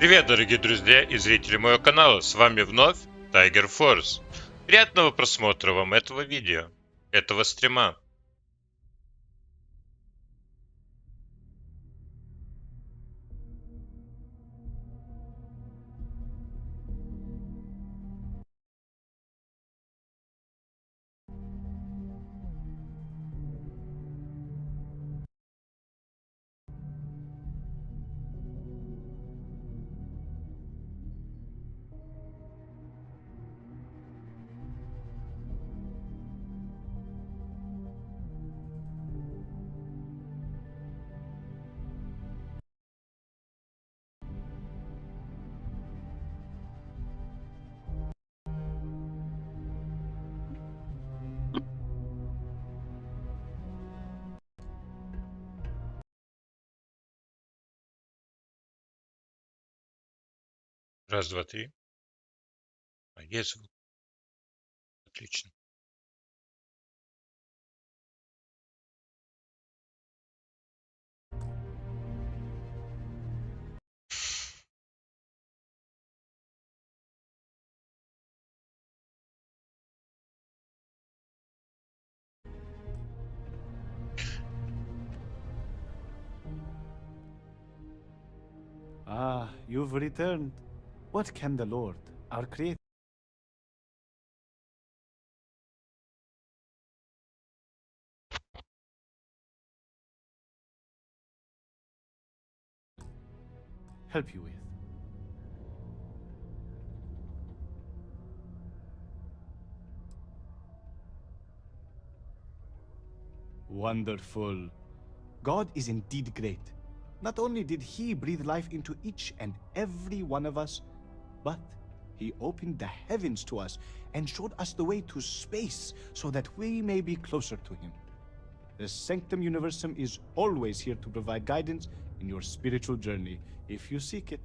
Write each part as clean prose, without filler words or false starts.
Привет, дорогие друзья и зрители моего канала, с вами вновь Tiger Force. Приятного просмотра вам этого видео, этого стрима. Раз, два, три. Есть звук. Отлично. Ah, you've returned. What can the Lord, our Creator, help you with? Wonderful. God is indeed great. Not only did He breathe life into each and every one of us, but He opened the heavens to us and showed us the way to space so that we may be closer to Him. The Sanctum Universum is always here to provide guidance in your spiritual journey, if you seek it.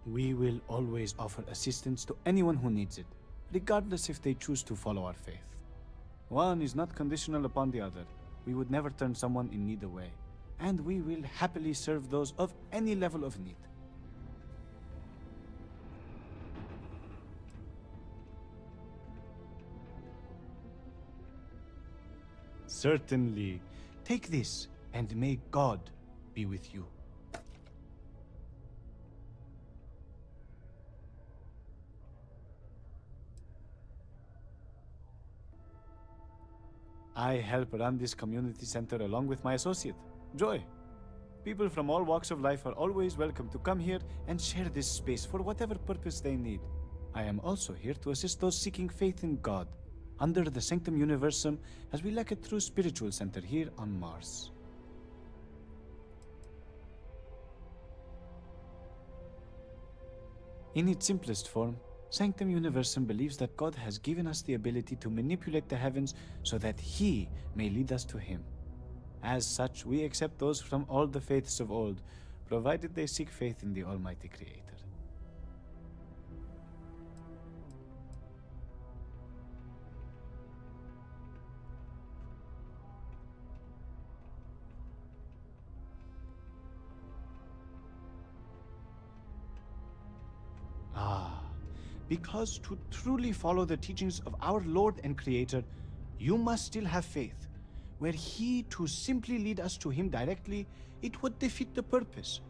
We will always offer assistance to anyone who needs it, regardless if they choose to follow our faith. One is not conditional upon the other. We would never turn someone in need away, and we will happily serve those of any level of need. Certainly. Take this, and may God be with you. I help run this community center along with my associate, Joy. People from all walks of life are always welcome to come here and share this space for whatever purpose they need. I am also here to assist those seeking faith in God, under the Sanctum Universum, as we lack a true spiritual center here on Mars. In its simplest form, Sanctum Universum believes that God has given us the ability to manipulate the heavens so that He may lead us to Him. As such, we accept those from all the faiths of old, provided they seek faith in the Almighty Creator. Because to truly follow the teachings of our Lord and Creator, you must still have faith. Were He to simply lead us to Him directly, it would defeat the purpose.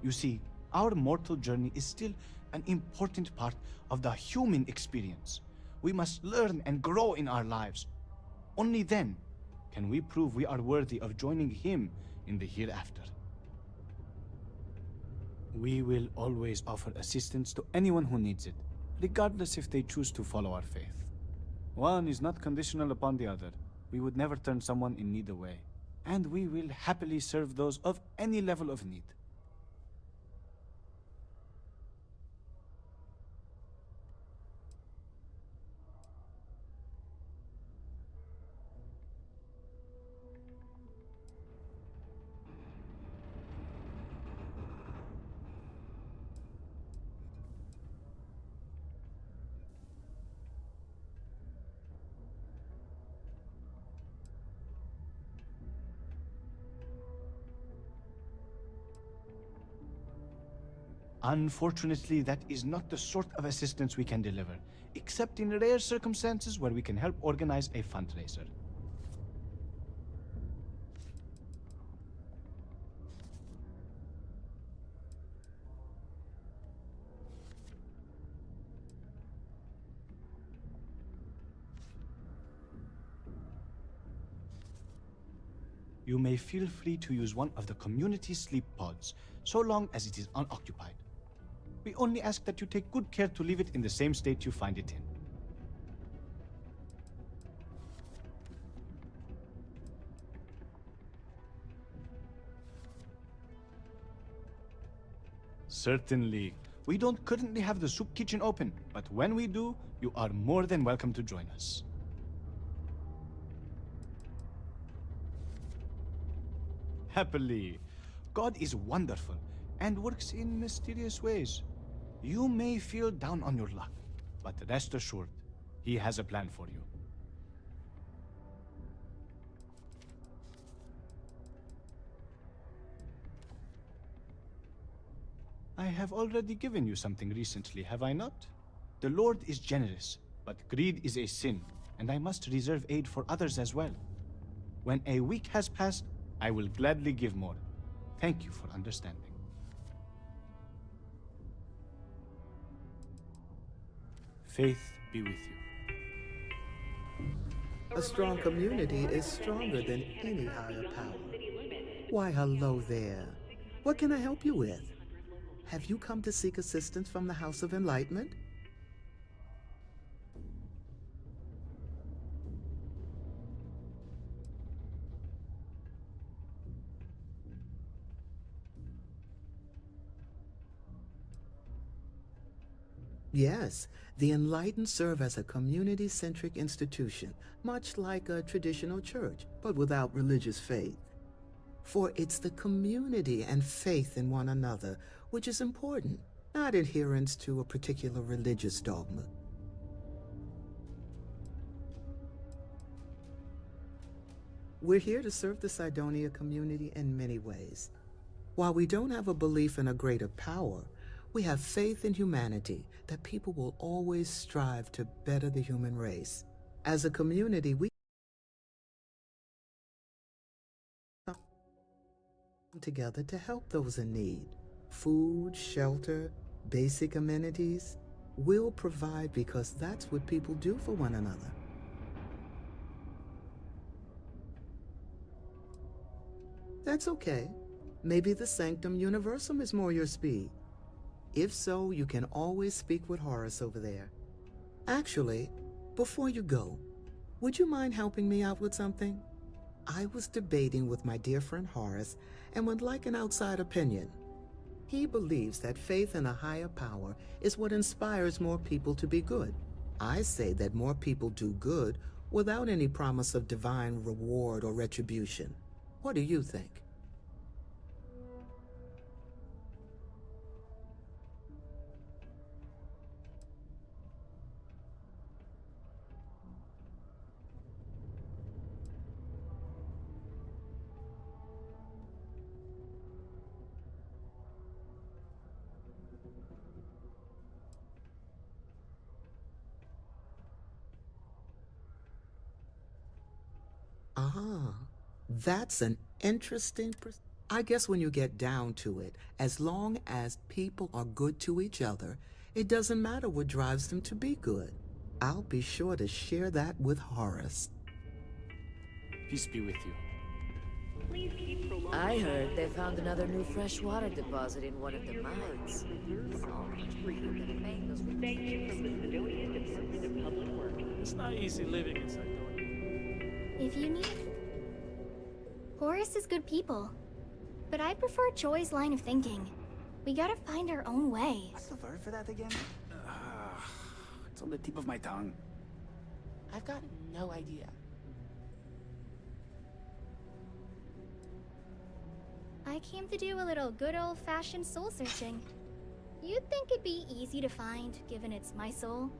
You see, our mortal journey is still an important part of the human experience. We must learn and grow in our lives. Only then can we prove we are worthy of joining Him in the hereafter. We will always offer assistance to anyone who needs it, regardless if they choose to follow our faith. One is not conditional upon the other. We would never turn someone in need away, and we will happily serve those of any level of need. Unfortunately, that is not the sort of assistance we can deliver, except in rare circumstances where we can help organize a fundraiser. You may feel free to use one of the community sleep pods, so long as it is unoccupied. We only ask that you take good care to leave it in the same state you find it in. Certainly. We don't currently have the soup kitchen open, but when we do, you are more than welcome to join us. Happily. God is wonderful and works in mysterious ways. You may feel down on your luck, but rest assured, He has a plan for you. I have already given you something recently, have I not? The Lord is generous, but greed is a sin, and I must reserve aid for others as well. When a week has passed, I will gladly give more. Thank you for understanding. Faith be with you. A strong community is stronger than any higher power. Why, hello there. What can I help you with? Have you come to seek assistance from the House of Enlightenment? Yes, the Enlightened serve as a community-centric institution, much like a traditional church, but without religious faith. For it's the community and faith in one another which is important, not adherence to a particular religious dogma. We're here to serve the Cydonia community in many ways. While we don't have a belief in a greater power, we have faith in humanity, that people will always strive to better the human race. As a community, we come together to help those in need. Food, shelter, basic amenities. We'll provide because that's what people do for one another. That's okay. Maybe the Sanctum Universum is more your speed. If so, you can always speak with Horace over there. Actually, before you go, would you mind helping me out with something? I was debating with my dear friend Horace and would like an outside opinion. He believes that faith in a higher power is what inspires more people to be good. I say that more people do good without any promise of divine reward or retribution. What do you think? Ah, that's an interesting I guess when you get down to it, as long as people are good to each other, it doesn't matter what drives them to be good. I'll be sure to share that with Horace. Peace be with you. I heard they found another new freshwater deposit in one of the mines. It's not easy living in Cydonia. If you need... Horace is good people. But I prefer Joy's line of thinking. We gotta find our own way. What's the word for that again? It's on the tip of my tongue. I've got no idea. I came to do a little good old-fashioned soul searching. You'd think it'd be easy to find, given it's my soul.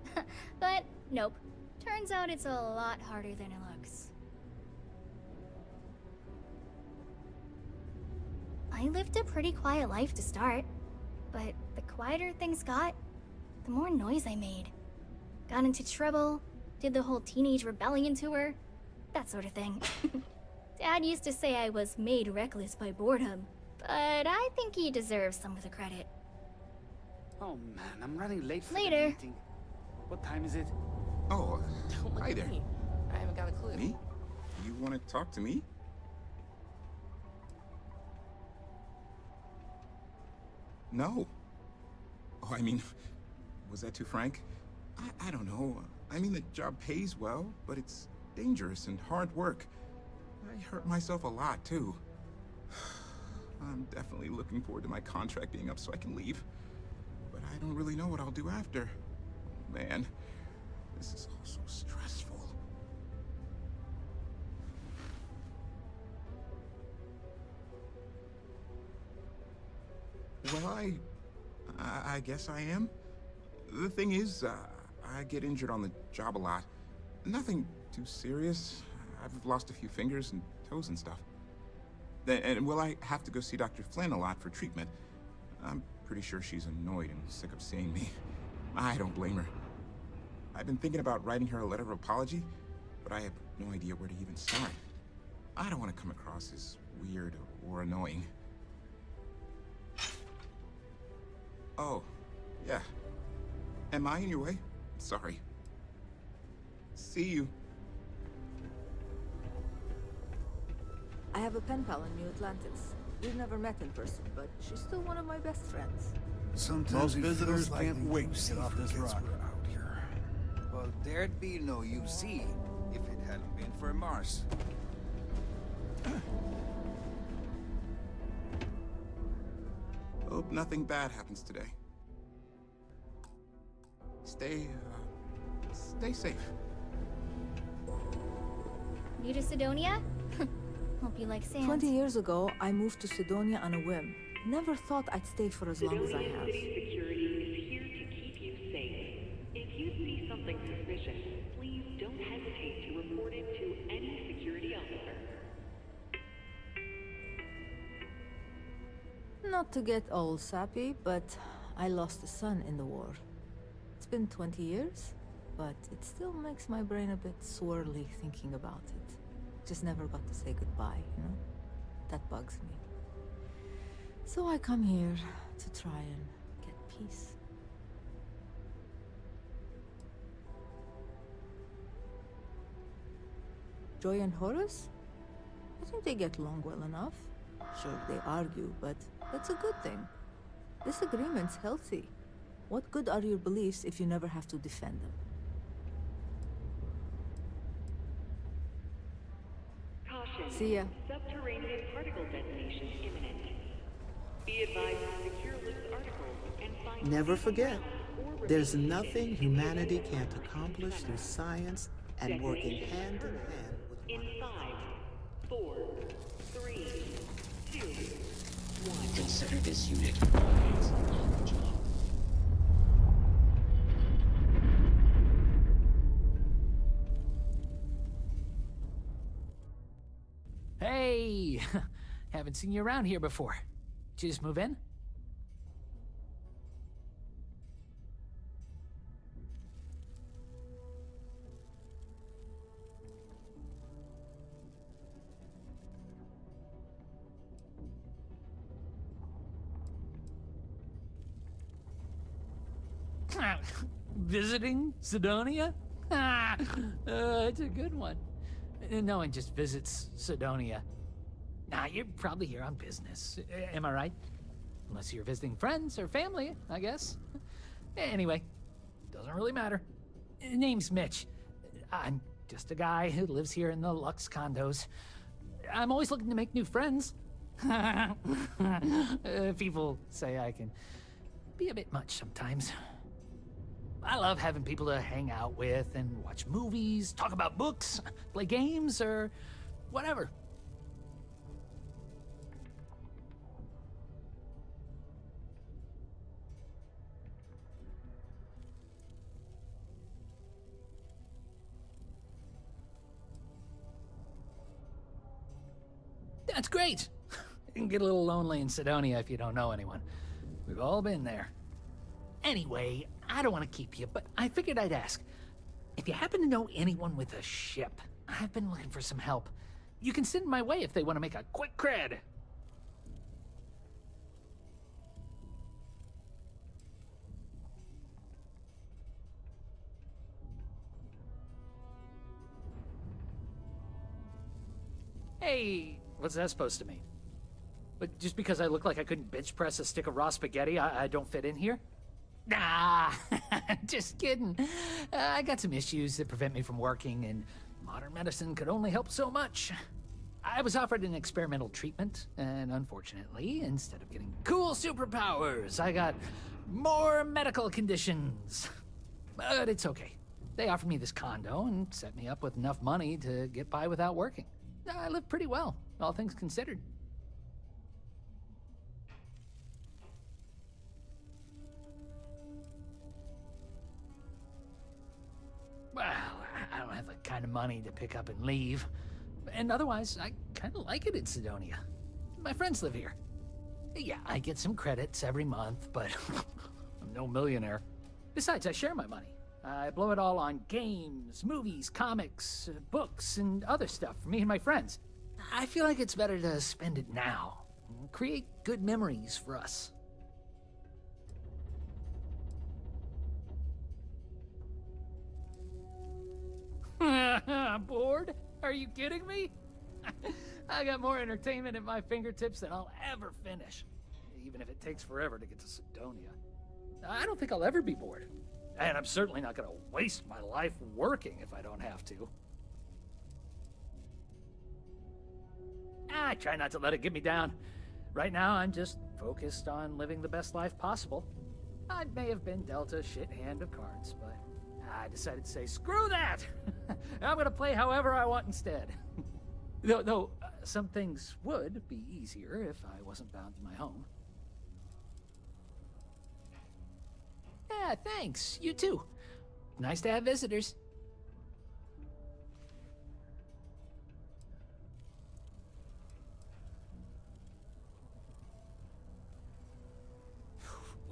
But nope. Turns out it's a lot harder than it looks. I lived a pretty quiet life to start. But the quieter things got, the more noise I made. Got into trouble, did the whole teenage rebellion tour, that sort of thing. Dad used to say I was made reckless by boredom, but I think he deserves some of the credit. Oh man, I'm running late for Later. the meeting. What time is it? Oh, Don't look hi at there. me. I haven't got a clue. Me? You want to talk to me? No. Oh, I mean, was that too frank? I don't know. I mean, the job pays well, but it's dangerous and hard work. I hurt myself a lot, too. I'm definitely looking forward to my contract being up so I can leave. But I don't really know what I'll do after. Man, this is all so stressful. Well, I guess I am. The thing is, I get injured on the job a lot. Nothing too serious. I've lost a few fingers and toes and stuff. And well, I have to go see Dr. Flynn a lot for treatment. I'm pretty sure she's annoyed and sick of seeing me. I don't blame her. I've been thinking about writing her a letter of apology, but I have no idea where to even start. I don't want to come across as weird or annoying. Oh, yeah. Am I in your way? Sorry. See you. I have a pen pal in New Atlantis. We've never met in person, but she's still one of my best friends. Sometimes Most it visitors feels like can't we wait do to get off this forgets rock. we're out here. Well, there'd be no UC if it hadn't been for Mars. Hope nothing bad happens today. Stay safe. New to Sidonia? Hope you like sand. 20 years ago, I moved to Sidonia on a whim. Never thought I'd stay for as long as I have. City security is here to keep you safe. If you see something suspicious, please don't hesitate to report it to any security officer. Not to get all sappy, but I lost a son in the war. It's been 20 years, but it still makes my brain a bit swirly thinking about it. Just never got to say goodbye, you know? That bugs me. So I come here to try and get peace. Joy and Horace? I think they get along well enough. Sure, they argue, but that's a good thing. Disagreement's healthy. What good are your beliefs if you never have to defend them? Caution. See ya. Subterranean particle detonation imminent. Be advised to secure loose articles and find... Never forget, there's nothing humanity can't accomplish through science and working hand in hand with In one another. 5, 4, 3, 2, 1. Consider this unit always on the job. Hey! Haven't seen you around here before. Did you just move in? Visiting Sidonia? It's a good one. No one just visits Sidonia. Nah, you're probably here on business. Am I right? Unless you're visiting friends or family, I guess. Anyway, doesn't really matter. Name's Mitch. I'm just a guy who lives here in the Lux condos. I'm always looking to make new friends. People say I can be a bit much sometimes. I love having people to hang out with and watch movies, talk about books, play games, or whatever. That's great. You can get a little lonely in Sidonia if you don't know anyone. We've all been there. Anyway, I don't want to keep you, but I figured I'd ask. If you happen to know anyone with a ship, I've been looking for some help. You can send my way if they want to make a quick cred. Hey, what's that supposed to mean? But just because I look like I couldn't bench press a stick of raw spaghetti, I don't fit in here? Nah, just kidding. I got some issues that prevent me from working, and modern medicine could only help so much. I was offered an experimental treatment, and unfortunately, instead of getting cool superpowers, I got more medical conditions. But it's okay. They offered me this condo and set me up with enough money to get by without working. I live pretty well, all things considered. Well, I don't have the kind of money to pick up and leave. And otherwise, I kind of like it in Sidonia. My friends live here. Yeah, I get some credits every month, but I'm no millionaire. Besides, I share my money. I blow it all on games, movies, comics, books, and other stuff for me and my friends. I feel like it's better to spend it now. Create good memories for us. Bored? Are you kidding me? I got more entertainment at my fingertips than I'll ever finish. Even if it takes forever to get to Sidonia. I don't think I'll ever be bored. And I'm certainly not going to waste my life working if I don't have to. I try not to let it get me down. Right now, I'm just focused on living the best life possible. I may have been dealt a shit hand of cards, but I decided to say, screw that! I'm going to play however I want instead. Though some things would be easier if I wasn't bound to my home. Yeah, thanks. You too. Nice to have visitors.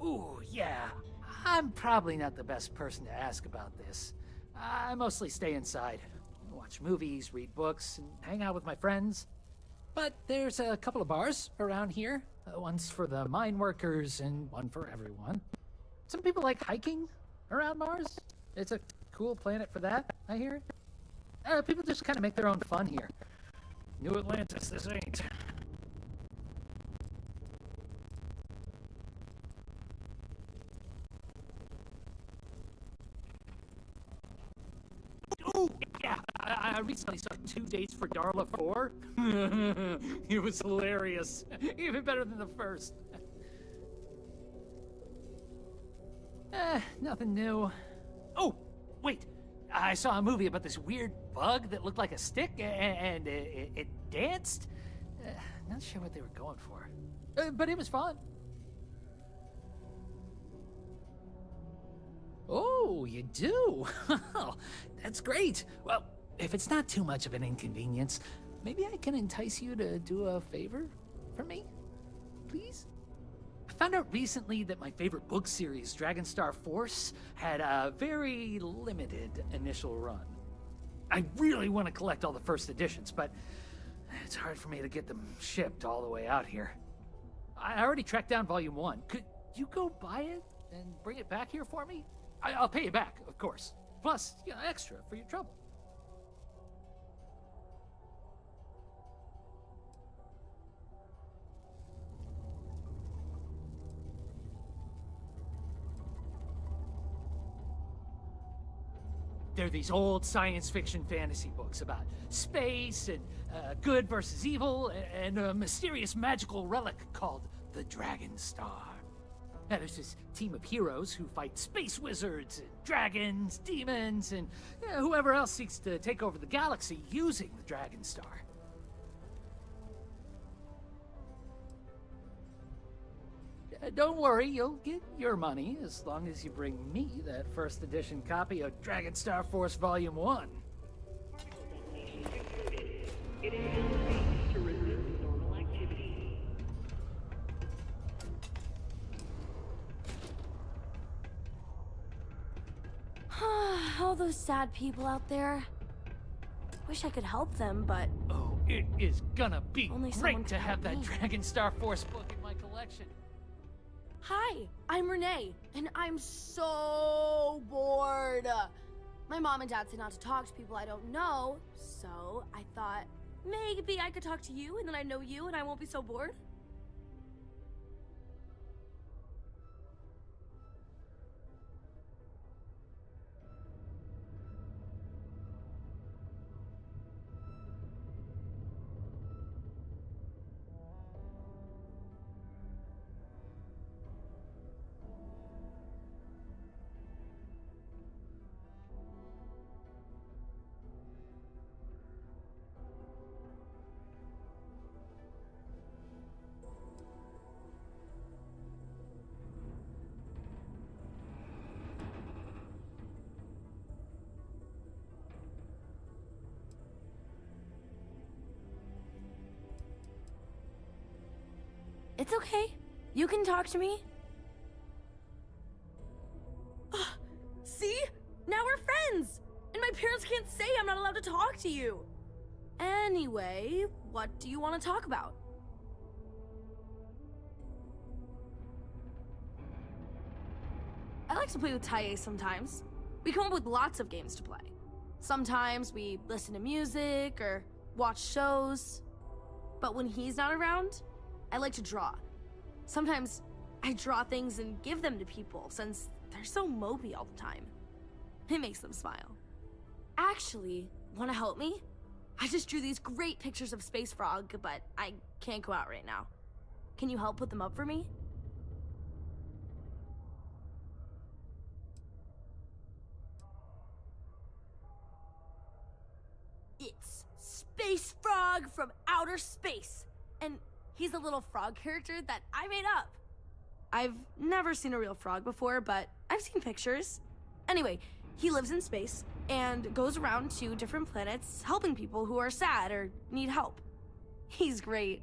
Ooh, yeah. I'm probably not the best person to ask about this. I mostly stay inside. Watch movies, read books, and hang out with my friends. But there's a couple of bars around here. One's for the mine workers and one for everyone. Some people like hiking around Mars. It's a cool planet for that, I hear. People just kind of make their own fun here. New Atlantis, this ain't. Oh, yeah, I recently saw 2 Dates for Darla 4. It was hilarious. Even better than the first. Nothing new. Oh, wait. I saw a movie about this weird bug that looked like a stick and it danced. Not sure what they were going for. But it was fun. Oh, you do? That's great. Well, if it's not too much of an inconvenience, maybe I can entice you to do a favor for me? Please? I found out recently that my favorite book series, Dragonstar Force, had a very limited initial run. I really want to collect all the first editions, but it's hard for me to get them shipped all the way out here. I already tracked down Volume 1. Could you go buy it and bring it back here for me? I'll pay you back, of course. Plus, extra for your trouble. They're these old science fiction fantasy books about space and good versus evil and a mysterious magical relic called the Dragon Star. Now, there's this team of heroes who fight space wizards and dragons, demons, and whoever else seeks to take over the galaxy using the Dragon Star. Don't worry, you'll get your money as long as you bring me that first edition copy of Dragonstar Force Volume 1. It is now safe to resume normal activity. All those sad people out there. Wish I could help them, but... Oh, it is gonna be Only someone great to can have help that me. Dragon Star Force book in my collection. Hi, I'm Renee, and I'm so bored. My mom and dad say not to talk to people I don't know, so I thought maybe I could talk to you, and then I know you, and I won't be so bored. It's okay. You can talk to me. See? Now we're friends! And my parents can't say I'm not allowed to talk to you. Anyway, what do you want to talk about? I like to play with Taye sometimes. We come up with lots of games to play. Sometimes we listen to music or watch shows. But when he's not around, I like to draw. Sometimes I draw things and give them to people since they're so mopey all the time. It makes them smile. Actually, want to help me? I just drew these great pictures of Space Frog, but I can't go out right now. Can you help put them up for me? It's Space Frog from outer space, and he's a little frog character that I made up. I've never seen a real frog before, but I've seen pictures. Anyway, he lives in space and goes around to different planets helping people who are sad or need help. He's great.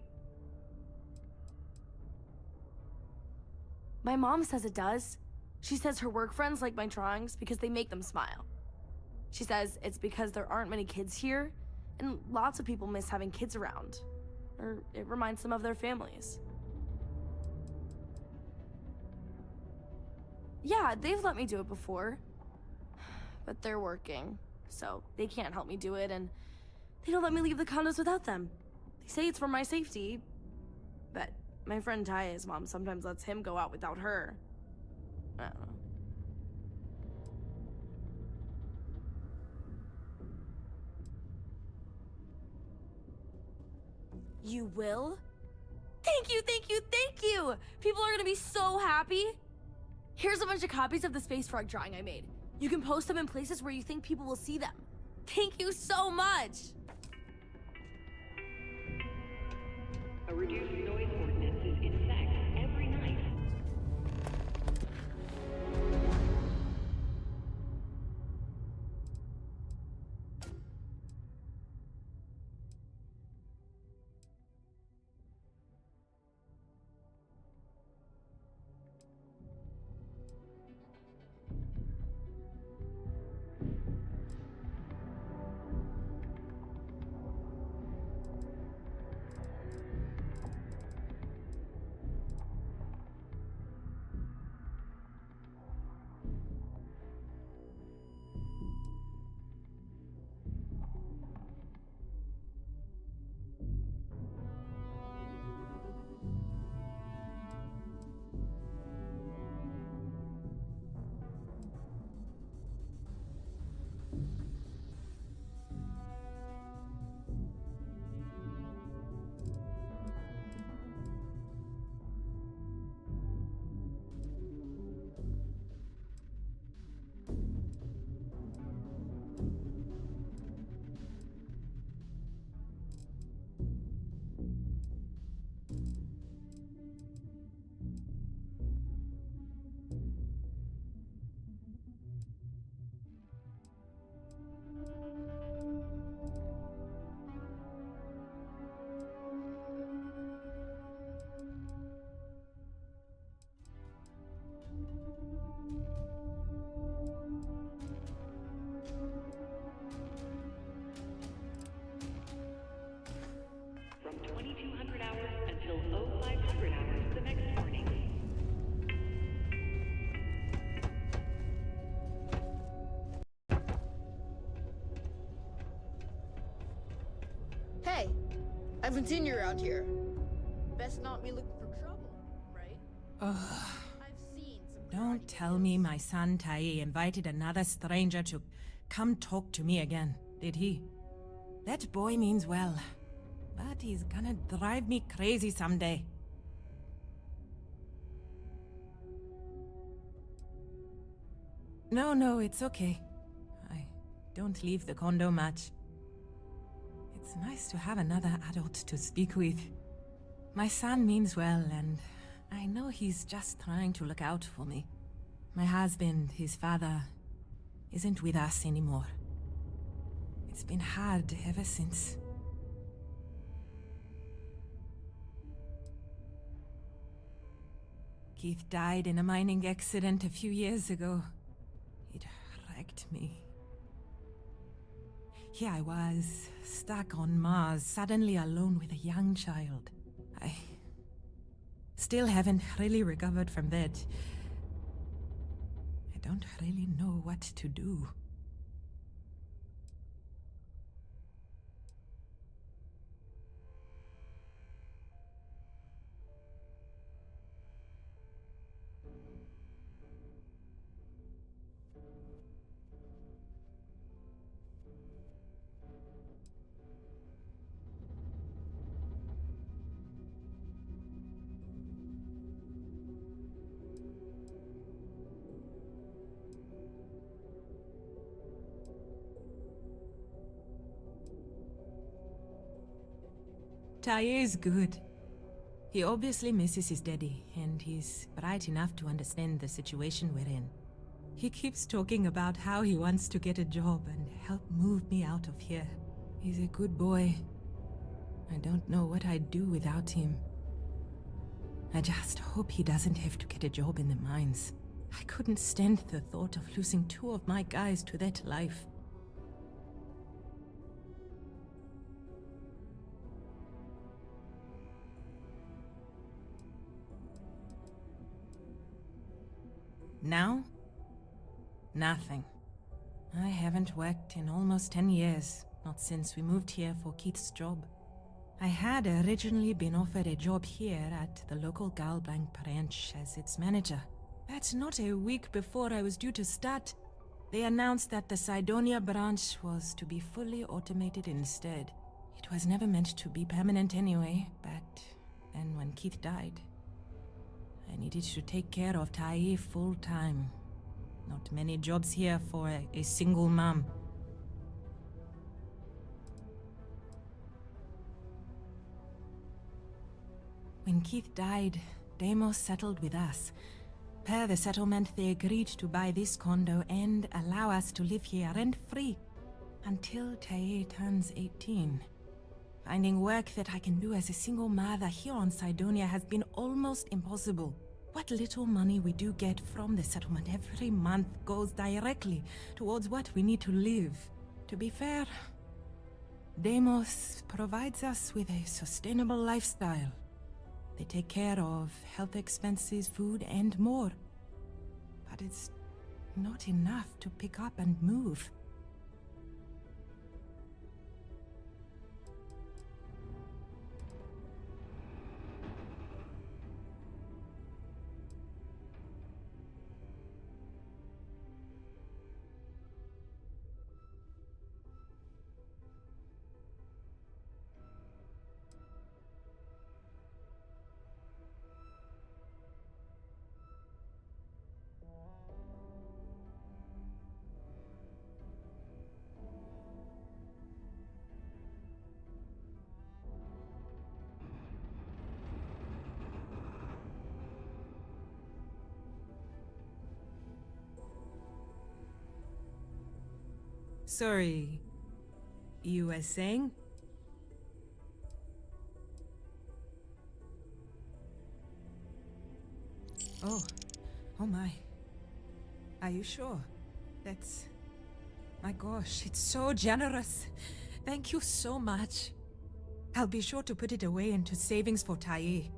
My mom says it does. She says her work friends like my drawings because they make them smile. She says it's because there aren't many kids here, and lots of people miss having kids around. Or it reminds them of their families. Yeah, they've let me do it before. But they're working, so they can't help me do it, and they don't let me leave the condos without them. They say it's for my safety, but my friend Taya's mom sometimes lets him go out without her. I don't know. You will? Thank you, thank you, thank you! People are gonna be so happy! Here's a bunch of copies of the Space Frog drawing I made. You can post them in places where you think people will see them. Thank you so much! A reduced noise ordinance is in effect every night. haven't seen you around here. Best not be looking for trouble, right? Ugh. I've seen some. Don't tell me my son Tai invited another stranger to come talk to me again, did he? That boy means well, but he's gonna drive me crazy someday. No, it's okay. I don't leave the condo much. It's nice to have another adult to speak with. My son means well, and I know he's just trying to look out for me. My husband, his father, isn't with us anymore. It's been hard ever since. Keith died in a mining accident a few years ago. It wrecked me. Here I was, stuck on Mars, suddenly alone with a young child. I still haven't really recovered from that. I don't really know what to do. Tai is good. He obviously misses his daddy, and he's bright enough to understand the situation we're in. He keeps talking about how he wants to get a job and help move me out of here. He's a good boy. I don't know what I'd do without him. I just hope he doesn't have to get a job in the mines. I couldn't stand the thought of losing 2 of my guys to that life. Now? Nothing. I haven't worked in almost 10 years, not since we moved here for Keith's job. I had originally been offered a job here at the local Galblanc branch as its manager. But not a week before I was due to start, they announced that the Cydonia branch was to be fully automated instead. It was never meant to be permanent anyway, but then when Keith died, I needed to take care of Tai full time. Not many jobs here for a single mom. When Keith died, Deimos settled with us. Per the settlement, they agreed to buy this condo and allow us to live here rent-free until Tai turns 18. Finding work that I can do as a single mother here on Cydonia has been almost impossible. What little money we do get from the settlement every month goes directly towards what we need to live. To be fair, Deimos provides us with a sustainable lifestyle. They take care of health expenses, food, and more. But it's not enough to pick up and move. Sorry, you were saying? Oh my. Are you sure? That's... My gosh, it's so generous. Thank you so much. I'll be sure to put it away into savings for Tai.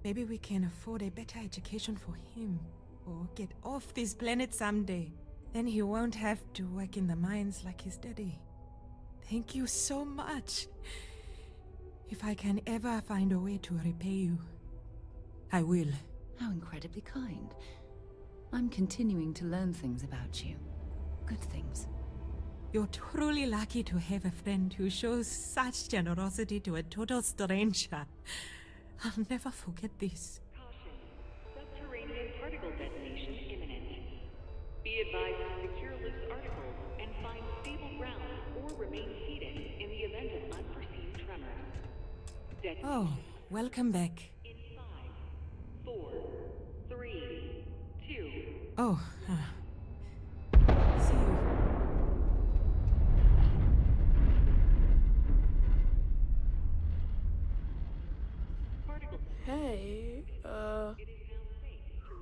Maybe we can afford a better education for him, or get off this planet someday. Then he won't have to work in the mines like his daddy. Thank you so much. If I can ever find a way to repay you, I will. How incredibly kind. I'm continuing to learn things about you. Good things. You're truly lucky to have a friend who shows such generosity to a total stranger. I'll never forget this. Caution. Subterranean particle detonation imminent. Be advised to secure loose articles and find stable ground or remain seated in the event of unforeseen tremors. Oh, welcome back. In 5, 4, 3, 2. Oh, see you. Hey,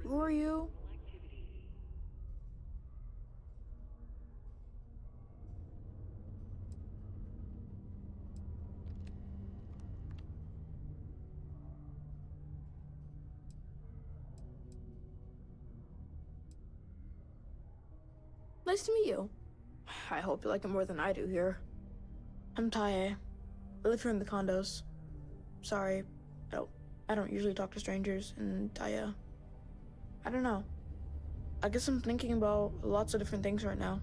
who are you? Nice to meet you. I hope you like it more than I do here. I'm Tae. I live here in the condos. Sorry, I don't usually talk to strangers, and I don't know. I guess I'm thinking about lots of different things right now.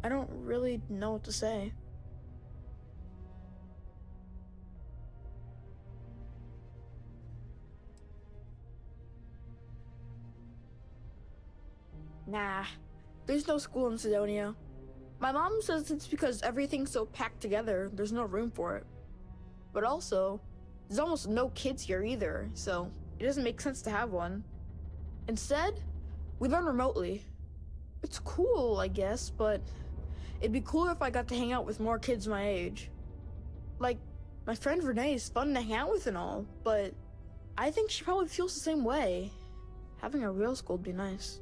I don't really know what to say. Nah, there's no school in Sidonia. My mom says it's because everything's so packed together, there's no room for it. But also, there's almost no kids here either, so it doesn't make sense to have one. Instead, we learn remotely. It's cool, I guess, but it'd be cooler if I got to hang out with more kids my age. Like, my friend Renee is fun to hang out with and all, but I think she probably feels the same way. Having a real school would be nice.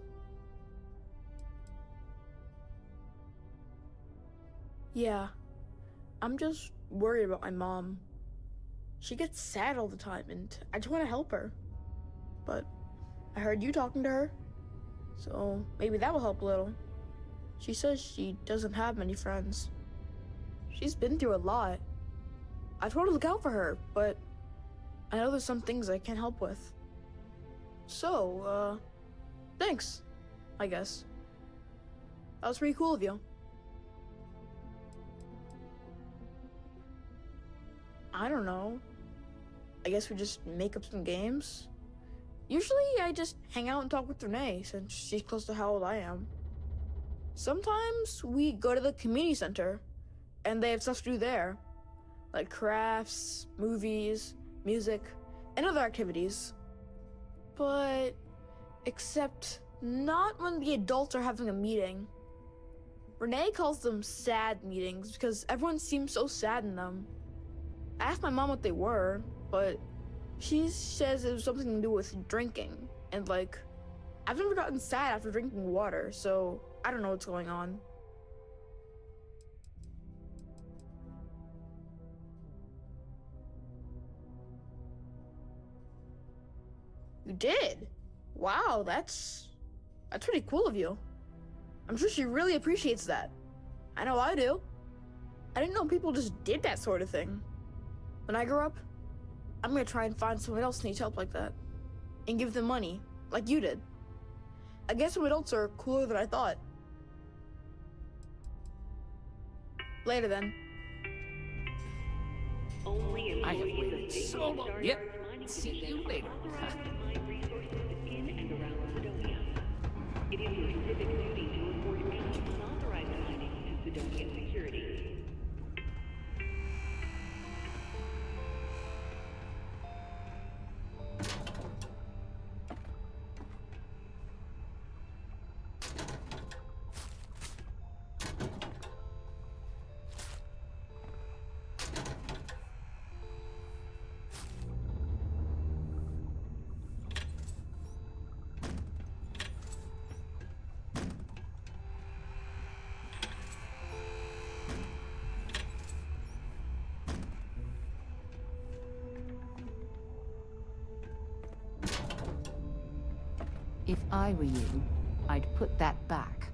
Yeah, I'm just worried about my mom. She gets sad all the time, and I just want to help her. But I heard you talking to her, so maybe that will help a little. She says she doesn't have many friends. She's been through a lot. I told her to look out for her, but I know there's some things I can't help with. So, thanks, I guess. That was pretty cool of you. I don't know. I guess we just make up some games. Usually I just hang out and talk with Renee since she's close to how old I am. Sometimes we go to the community center and they have stuff to do there, like crafts, movies, music, and other activities. But except not when the adults are having a meeting. Renee calls them sad meetings because everyone seems so sad in them. I asked my mom what they were, but she says it was something to do with drinking. And like, I've never gotten sad after drinking water, so I don't know what's going on. You did? Wow, that's pretty cool of you. I'm sure she really appreciates that. I know I do. I didn't know people just did that sort of thing. When I grow up, I'm gonna try and find someone else who needs help like that. And give them money, like you did. I guess some adults are cooler than I thought. Later then. Only I have employees waited of so long. Starfield's Yep. mining See you division later. are authorized to mine resources in and around Sidonia. It is your civic duty to report any unauthorized mining to Sidonia security. If I were you, I'd put that back.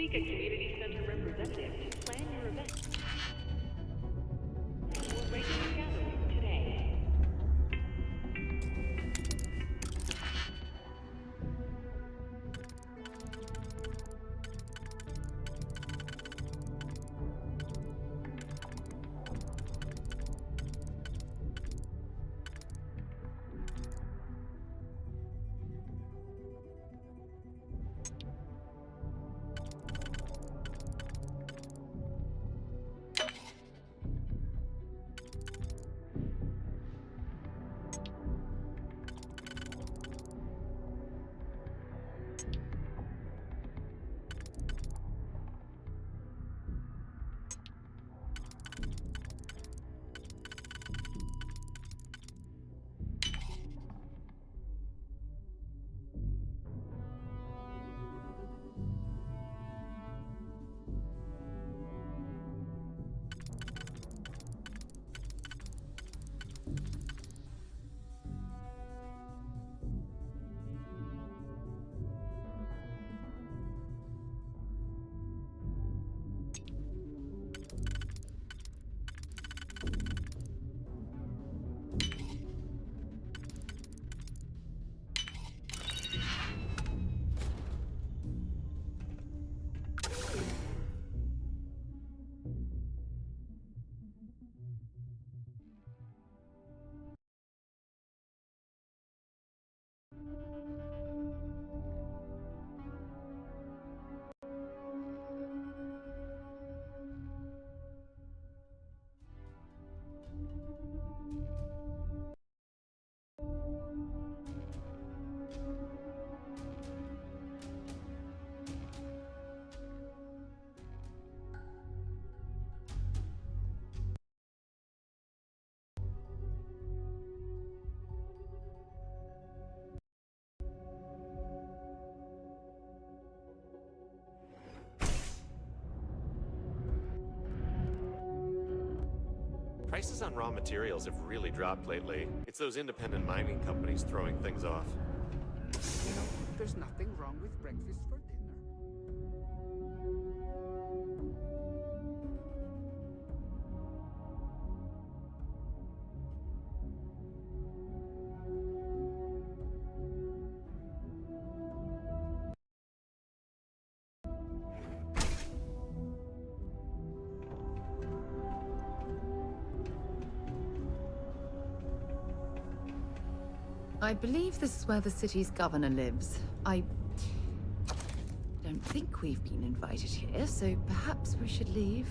Seek a community center representative to plan your event or regular gathering today. Prices on raw materials have really dropped lately. It's those independent mining companies throwing things off. You know, there's nothing wrong with breakfast for dinner. I believe this is where the city's governor lives. I don't think we've been invited here, so perhaps we should leave.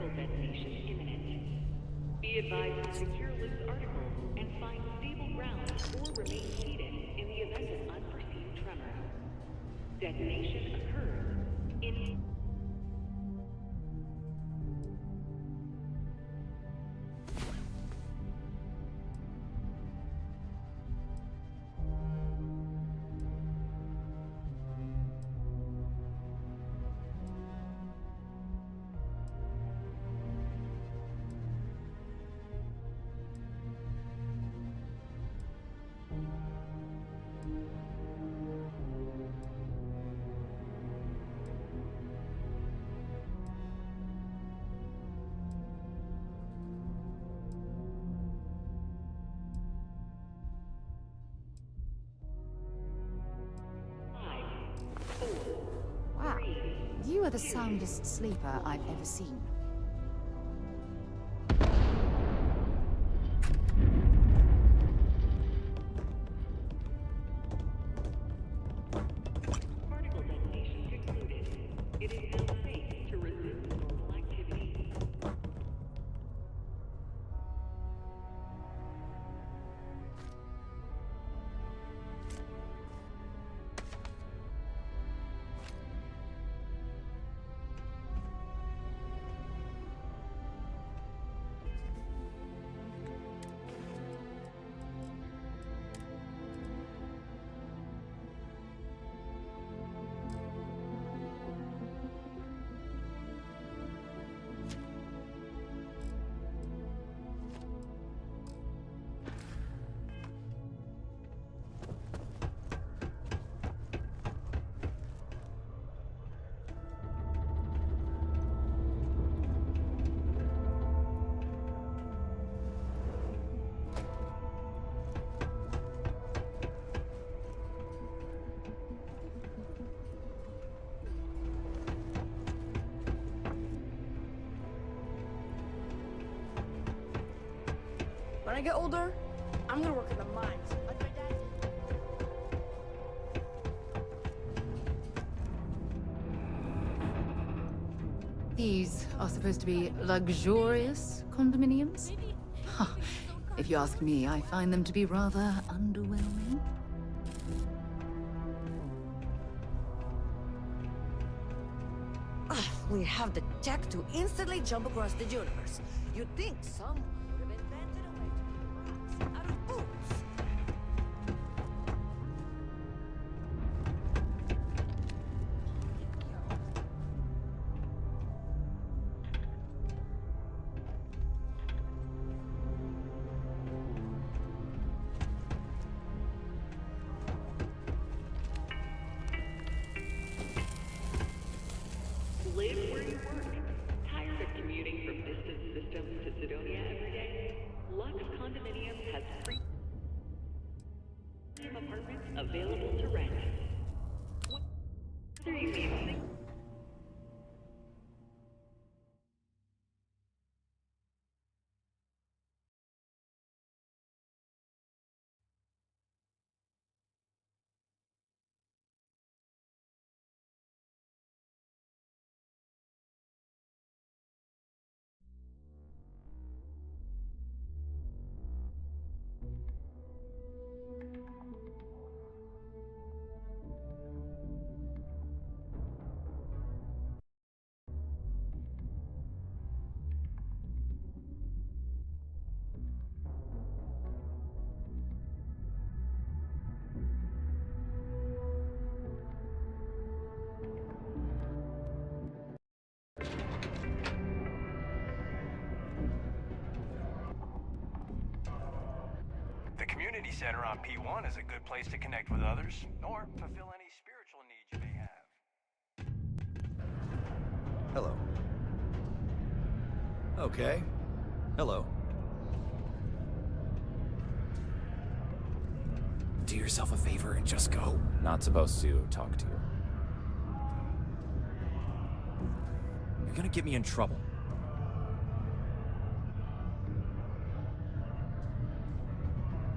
Detonation imminent. Be advised to secure loose articles and find stable ground or remain seated in the event of unforeseen tremor. Detonation occurs in... Wow, you are the soundest sleeper I've ever seen. I get older, I'm gonna work in the mines, like my dad. These are supposed to be luxurious condominiums? Huh. If you ask me, I find them to be rather underwhelming. We have the tech to instantly jump across the universe. You'd think someone would have invented a way to make rocks out of boots. Live where you work. Tired of commuting from distant systems to Sidonia every day? Lux Condominiums has premium apartments available to rent. Whether you need The community center on P1 is a good place to connect with others, or fulfill any spiritual needs you may have. Hello. Okay. Hello. Do yourself a favor and just go. Not supposed to talk to you. You're gonna get me in trouble.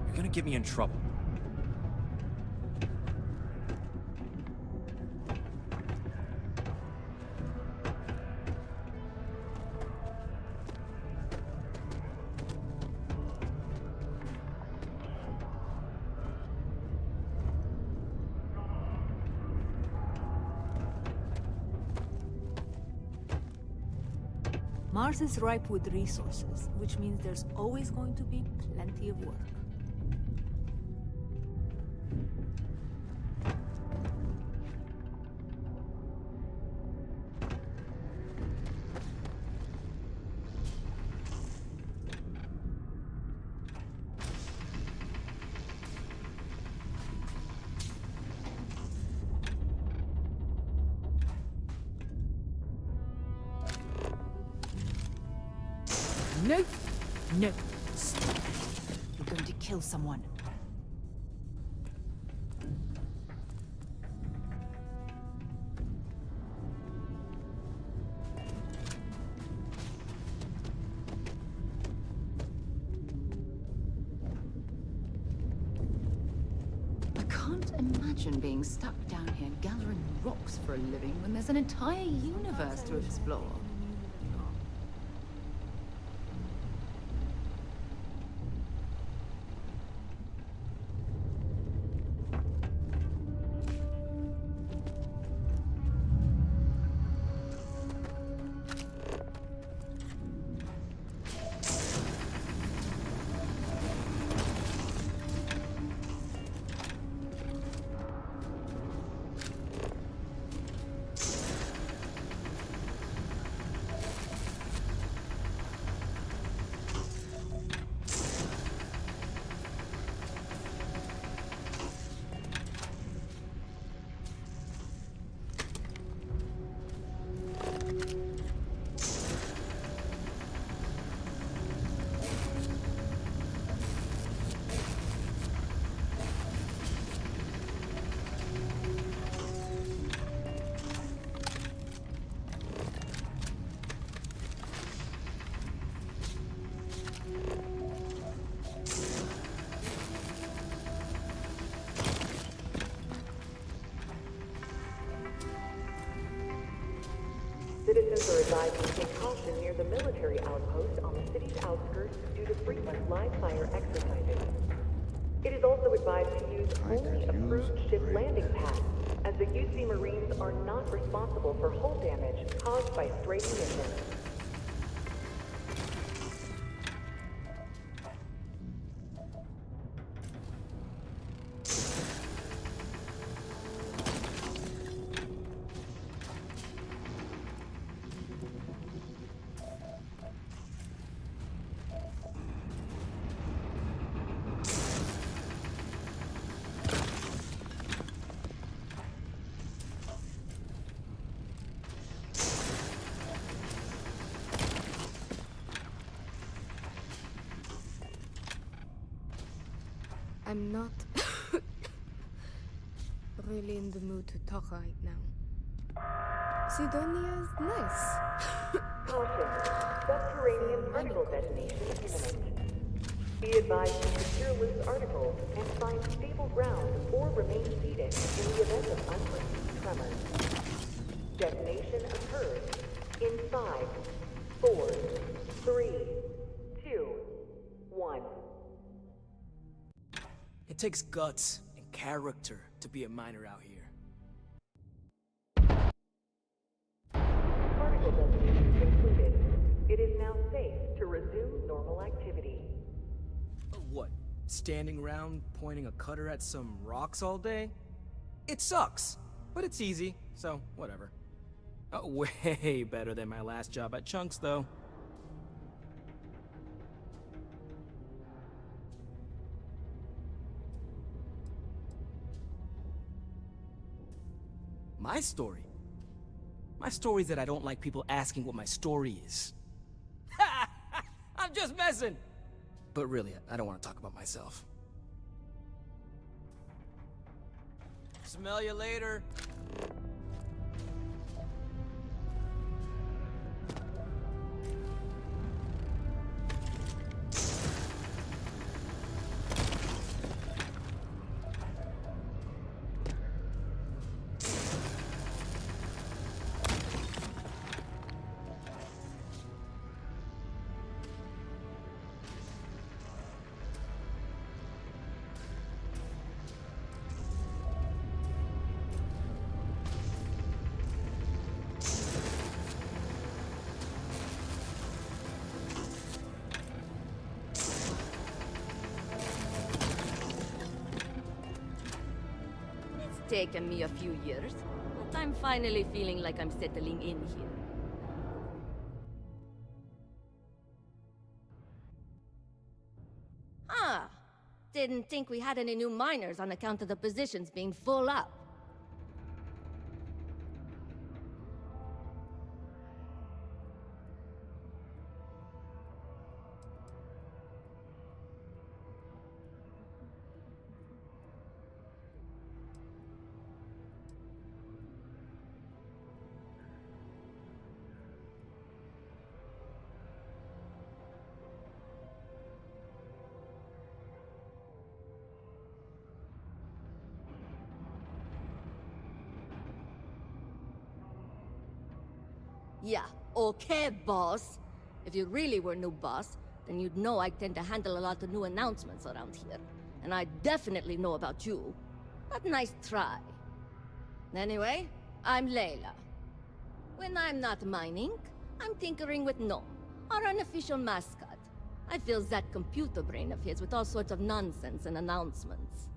You're gonna get me in trouble. Mars is ripe with resources, which means there's always going to be plenty of work. No! No! Stop. You're going to kill someone. I can't imagine being stuck down here gathering rocks for a living when there's an entire universe to explore. advised to take caution near the military outpost on the city's outskirts due to frequent live-fire exercises. It is also advised to use only approved ship landing pads, as the UC Marines are not responsible for hull damage caused by stray munitions. I'm not really in the mood to talk right now. Sidonia's nice. Caution. Subterranean particle detonation imminent. Be advised to secure loose articles and find stable ground or remain seated in the event of unforeseen tremors. Detonation occurs in 5, 4, 3, 2, 1. It takes guts and character to be a miner out here. Particle detonation concluded. It is now safe to resume normal activity. What? Standing around pointing a cutter at some rocks all day? It sucks, but it's easy, so whatever. Way better than my last job at Chunks, though. My story? My story is that I don't like people asking what my story is. I'm just messing! But really, I don't want to talk about myself. Smell you later. Taken me a few years, but I'm finally feeling like I'm settling in here. Ah, didn't think we had any new miners on account of the positions being full up. Yeah, okay, boss. If you really were new boss, then you'd know I tend to handle a lot of new announcements around here. And I definitely know about you. But nice try. Anyway, I'm Layla. When I'm not mining, I'm tinkering with Gnome, our unofficial mascot. I fill that computer brain of his with all sorts of nonsense and announcements.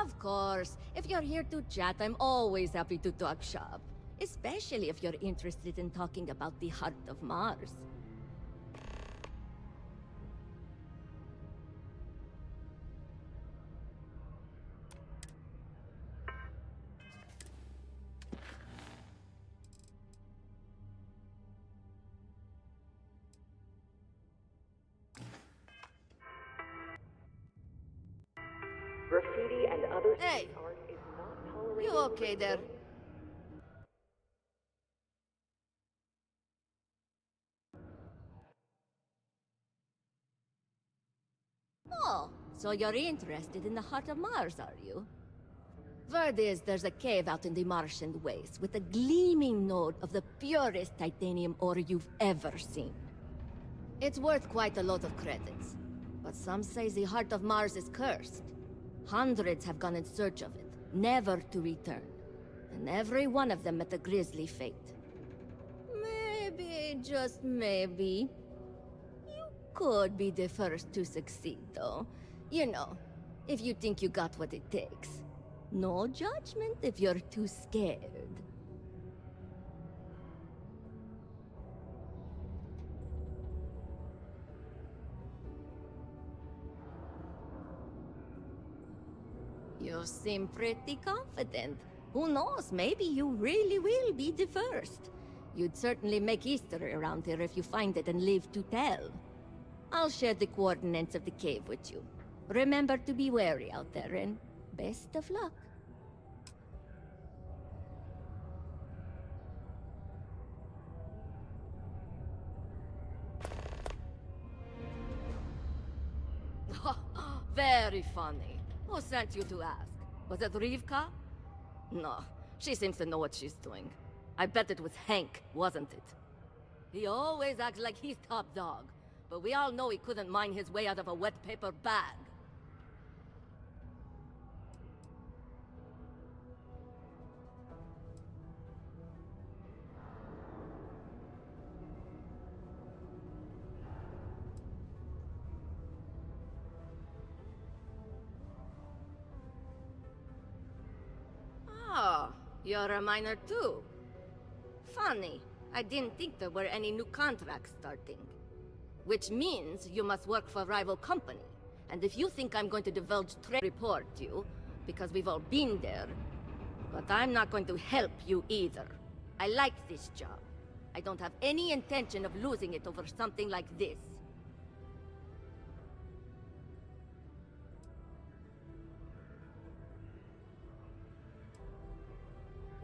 Of course, if you're here to chat, I'm always happy to talk shop. Especially if you're interested in talking about the heart of Mars. Graffiti and other Hey! street art is not tolerated. You okay there? Oh, so you're interested in the heart of Mars, are you? Word is there's a cave out in the Martian waste with a gleaming node of the purest titanium ore you've ever seen. It's worth quite a lot of credits, but some say the heart of Mars is cursed. Hundreds have gone in search of it, never to return. And every one of them met a grisly fate. Maybe, just maybe, you could be the first to succeed, though. You know, if you think you got what it takes. No judgment if you're too scared. You seem pretty confident. Who knows, maybe you really will be the first. You'd certainly make history around here if you find it and live to tell. I'll share the coordinates of the cave with you. Remember to be wary out there, and best of luck. Very funny. Who sent you to ask? Was it Rivka? No, she seems to know what she's doing. I bet it was Hank, wasn't it? He always acts like he's top dog, but we all know he couldn't mine his way out of a wet paper bag. Oh, you're a miner too. Funny, I didn't think there were any new contracts starting. Which means you must work for a rival company. And if you think I'm going to divulge trade report you, because we've all been there, but I'm not going to help you either. I like this job. I don't have any intention of losing it over something like this.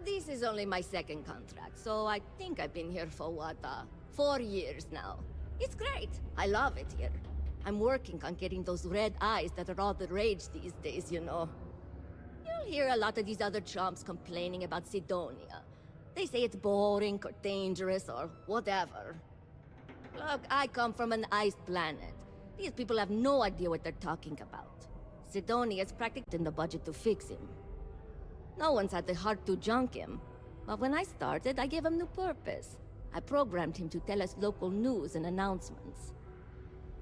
This is only my second contract, so I think I've been here for what, 4 years now. It's great. I love it here. I'm working on getting those red eyes that are all the rage these days, you know. You'll hear a lot of these other chumps complaining about Sidonia. They say it's boring or dangerous or whatever. Look, I come from an ice planet. These people have no idea what they're talking about. Sidonia's practically in the budget to fix him. No one's had the heart to junk him. But when I started, I gave him new purpose. I programmed him to tell us local news and announcements.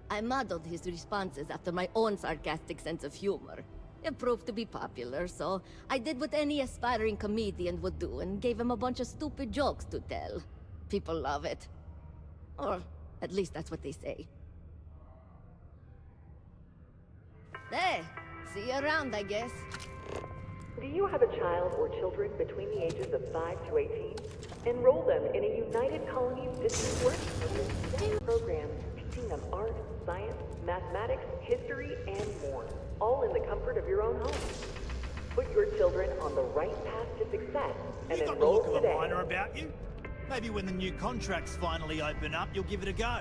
I modeled his responses after my own sarcastic sense of humor. It proved to be popular, so I did what any aspiring comedian would do and gave him a bunch of stupid jokes to tell. People love it. Or at least that's what they say. Hey, see you around, I guess. Do you have a child or children between the ages of 5 to 18? Enroll them in a United Colonies District Working program teaching them art, science, mathematics, history, and more, all in the comfort of your own home. Put your children on the right path to success and You got the enroll look of a today. miner about you. Maybe when the new contracts finally open up, you'll give it a go.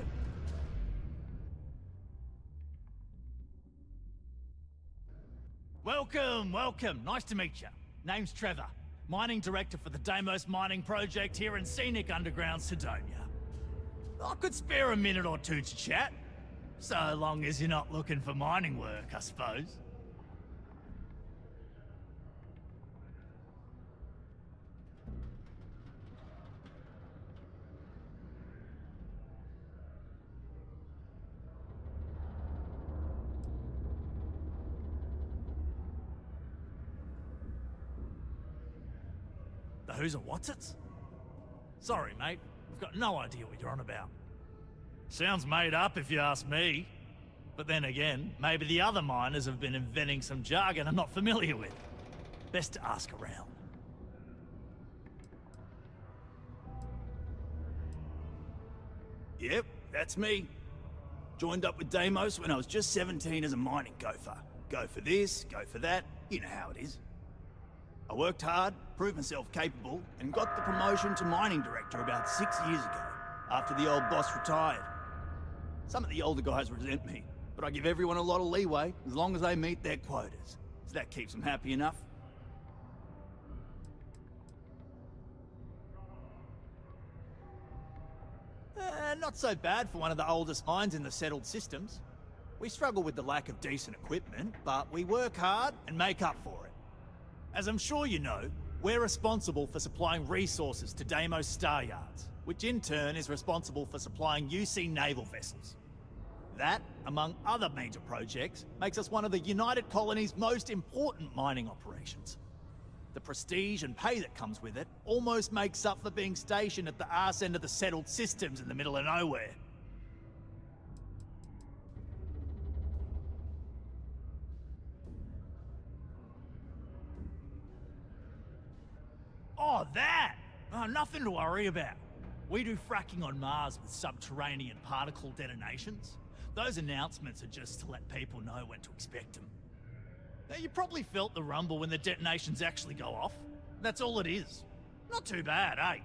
Welcome, welcome. Nice to meet you. Name's Trevor, mining director for the Deimos mining project here in scenic underground Sidonia. I could spare a minute or two to chat, so long as you're not looking for mining work, I suppose. The who's and what's it's? Sorry, mate. I've got no idea what you're on about. Sounds made up if you ask me. But then again, maybe the other miners have been inventing some jargon I'm not familiar with. Best to ask around. Yep, that's me. Joined up with Deimos when I was just 17 as a mining gopher. Go for this, go for that, you know how it is. I worked hard, proved myself capable, and got the promotion to mining director about 6 years ago, after the old boss retired. Some of the older guys resent me, but I give everyone a lot of leeway as long as they meet their quotas. So that keeps them happy enough. not so bad for one of the oldest mines in the settled systems. We struggle with the lack of decent equipment, but we work hard and make up for it. As I'm sure you know, we're responsible for supplying resources to Deimos Star Yards, which in turn is responsible for supplying UC naval vessels. That, among other major projects, makes us one of the United Colony's most important mining operations. The prestige and pay that comes with it almost makes up for being stationed at the arse end of the settled systems in the middle of nowhere. Oh, that! Oh, nothing to worry about. We do fracking on Mars with subterranean particle detonations. Those announcements are just to let people know when to expect them. Now, you probably felt the rumble when the detonations actually go off. That's all it is. Not too bad, eh?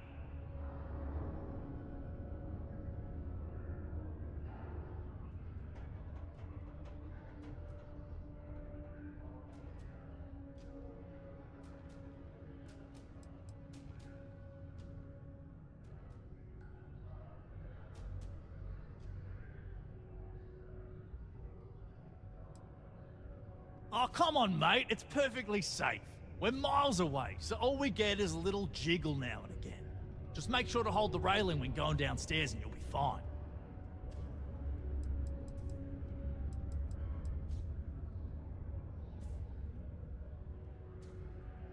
Oh, come on, mate. It's perfectly safe. We're miles away, so all we get is a little jiggle now and again. Just make sure to hold the railing when going downstairs and you'll be fine.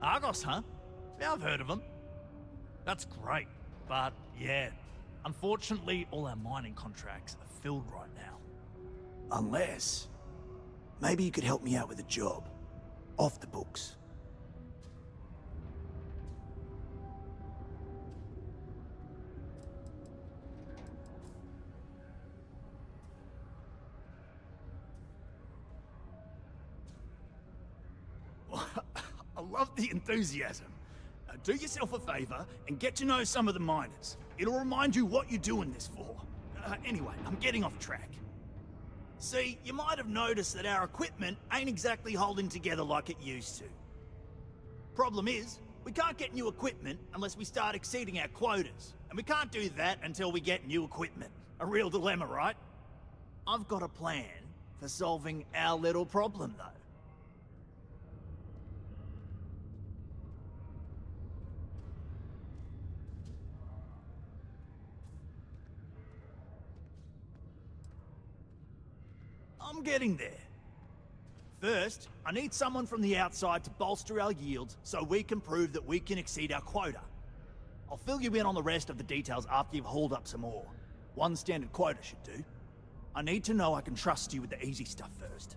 Argos, huh? Yeah, I've heard of them. That's great, but yeah, unfortunately all our mining contracts are filled right now. Unless... maybe you could help me out with a job. Off the books. I love the enthusiasm. Do yourself a favor and get to know some of the miners. It'll remind you what you're doing this for. Anyway, I'm getting off track. See, you might have noticed that our equipment ain't exactly holding together like it used to. Problem is, we can't get new equipment unless we start exceeding our quotas, and we can't do that until we get new equipment. A real dilemma, right? I've got a plan for solving our little problem, though. I'm getting there. First, I need someone from the outside to bolster our yields so we can prove that we can exceed our quota. I'll fill you in on the rest of the details after you've hauled up some more. One standard quota should do. I need to know I can trust you with the easy stuff first.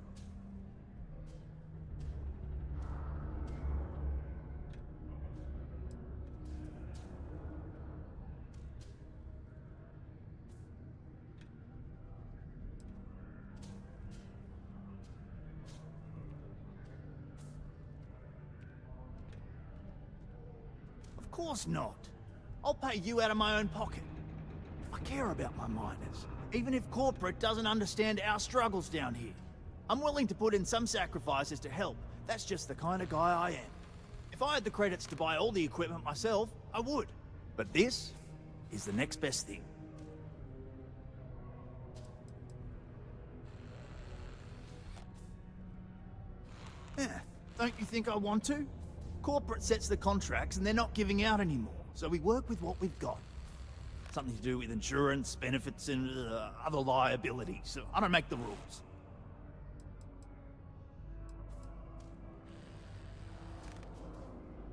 Of course not. I'll pay you out of my own pocket. I care about my miners, even if corporate doesn't understand our struggles down here. I'm willing to put in some sacrifices to help. That's just the kind of guy I am. If I had the credits to buy all the equipment myself, I would. But this is the next best thing. Yeah, don't you think I want to? Corporate sets the contracts and they're not giving out anymore, so we work with what we've got. Something to do with insurance, benefits, and other liabilities. So I don't make the rules.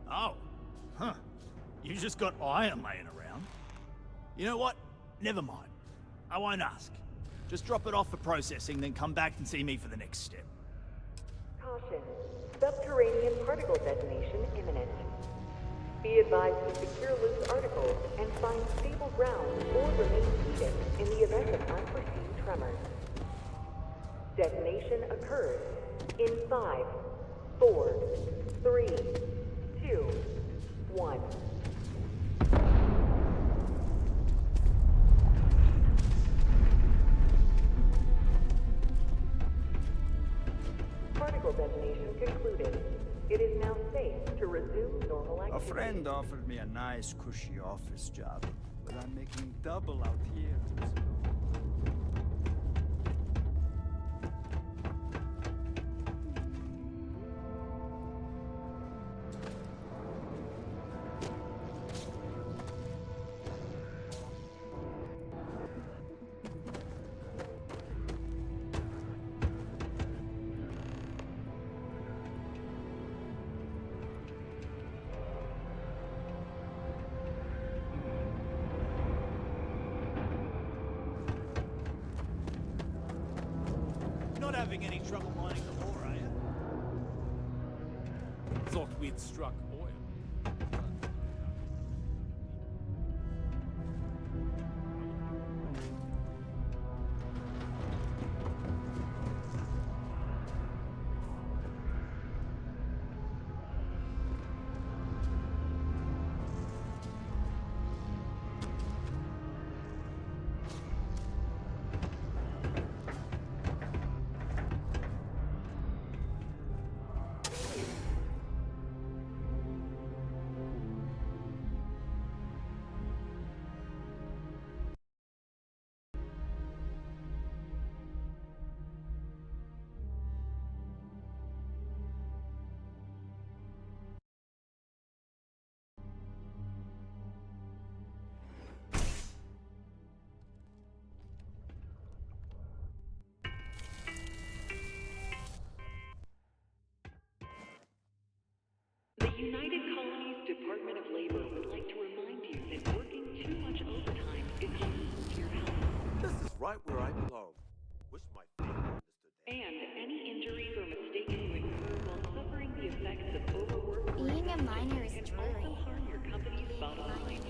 Oh, huh. You just got iron laying around. You know what? Never mind. I won't ask. Just drop it off for processing, then come back and see me for the next step. Caution. Subterranean particle detonation imminent. Be advised to secure loose articles and find stable ground or remain seated in the event of unforeseen tremors. Detonation occurs in 5, 4, 3, 2, 1. Particle detonation concluded. It is now safe to resume normal A activity. friend offered me a nice, cushy office job, but I'm making double out here to not having any trouble mining the ore, are you? Thought we'd struck oil. The United Colonies Department of Labor would like to remind you that working too much overtime is harmful to your health. This is right where I belong. Wish my family understood that. And any injuries or mistakes you incur while suffering the effects of overwork or Being a miner is can dreary. also harm your company's bottom line.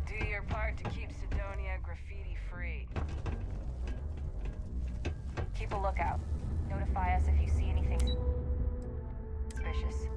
Do your part to keep Sidonia graffiti-free. Keep a lookout. Notify us if you see anything suspicious.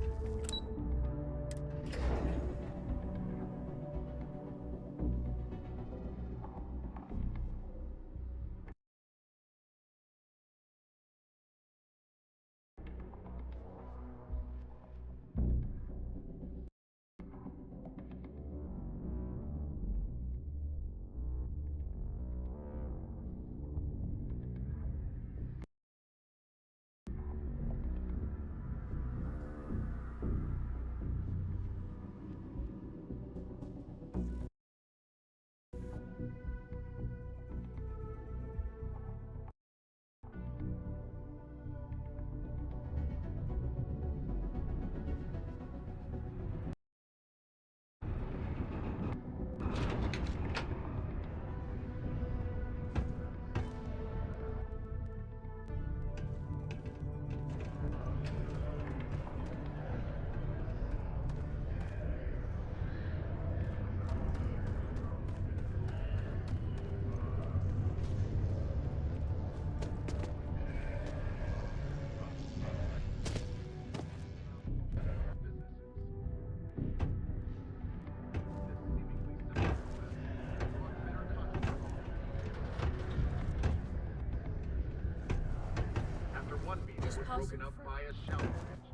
Broken up by a shout match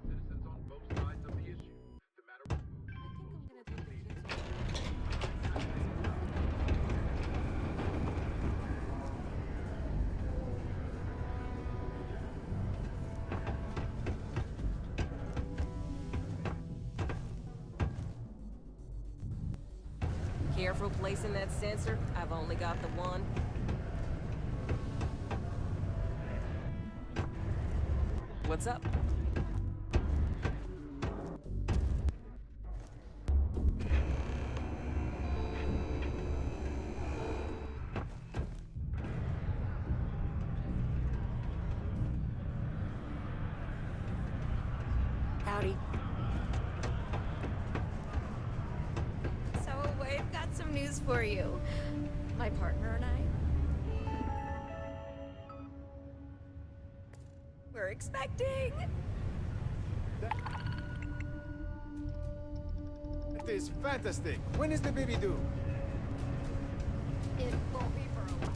between citizens on both sides of the issue. The matter was moved. Careful placing that sensor. I've only got the one. What's up? Howdy. So, I've got some news for you. My partner and I. We're expecting. That is fantastic. When is the baby due? It won't be for a while.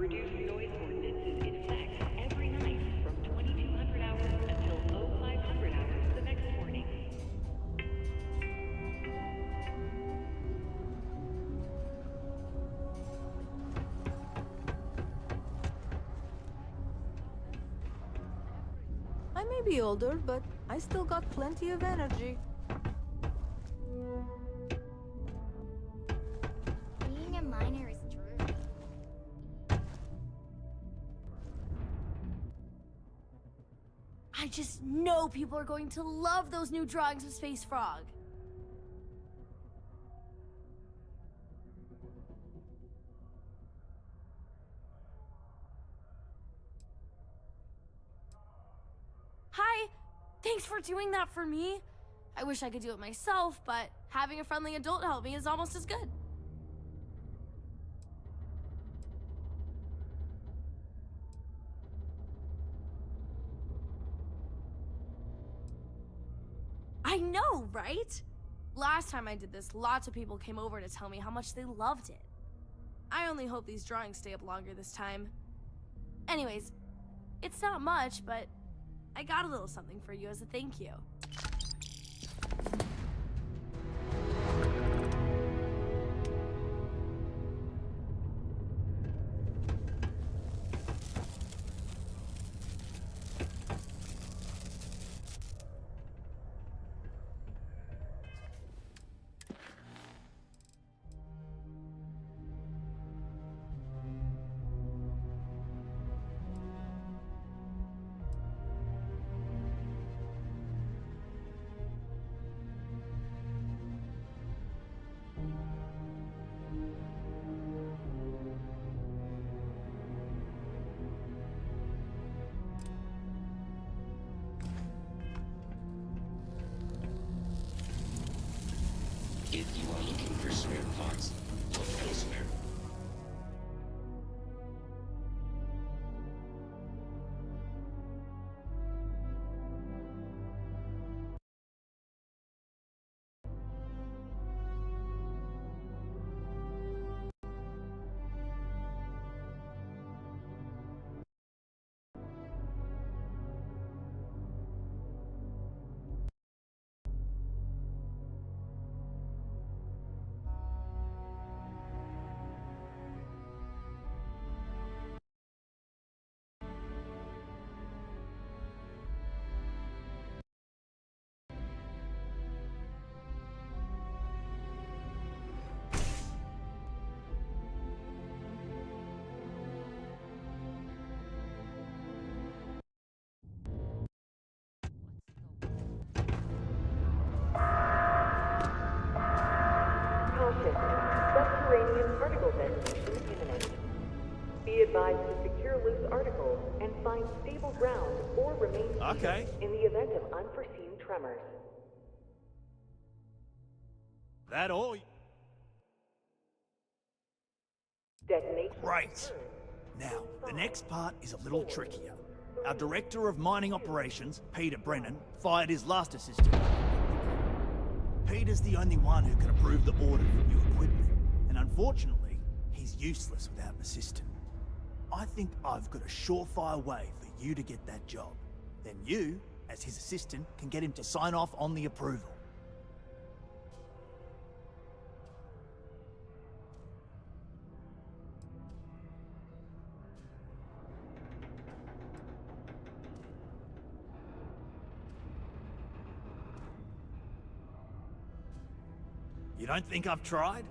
reduced noise ordinance is in effect every night from 2200 hours until 0500 hours the next morning. I may be older, but I still got plenty of energy. Being a minor is true. I just know people are going to love those new drawings of Space Frog. Hi! Thanks for doing that for me. I wish I could do it myself, but having a friendly adult help me is almost as good. I know, right? Last time I did this, lots of people came over to tell me how much they loved it. I only hope these drawings stay up longer this time. Anyways, it's not much, but I got a little something for you as a thank you. If you are looking for spare parts, look elsewhere. Caution. Subterranean particle detonation imminent. Be advised to secure loose articles and find stable ground or remain seated in the event of unforeseen tremors. That all? Detonation. Right. Now, the next part is a little trickier. Our director of mining operations, Peter Brennan, fired his last assistant. Peter's the only one who can approve the order for new equipment, and unfortunately, he's useless without an assistant. I think I've got a surefire way for you to get that job. Then you, as his assistant, can get him to sign off on the approval. You don't think I've tried?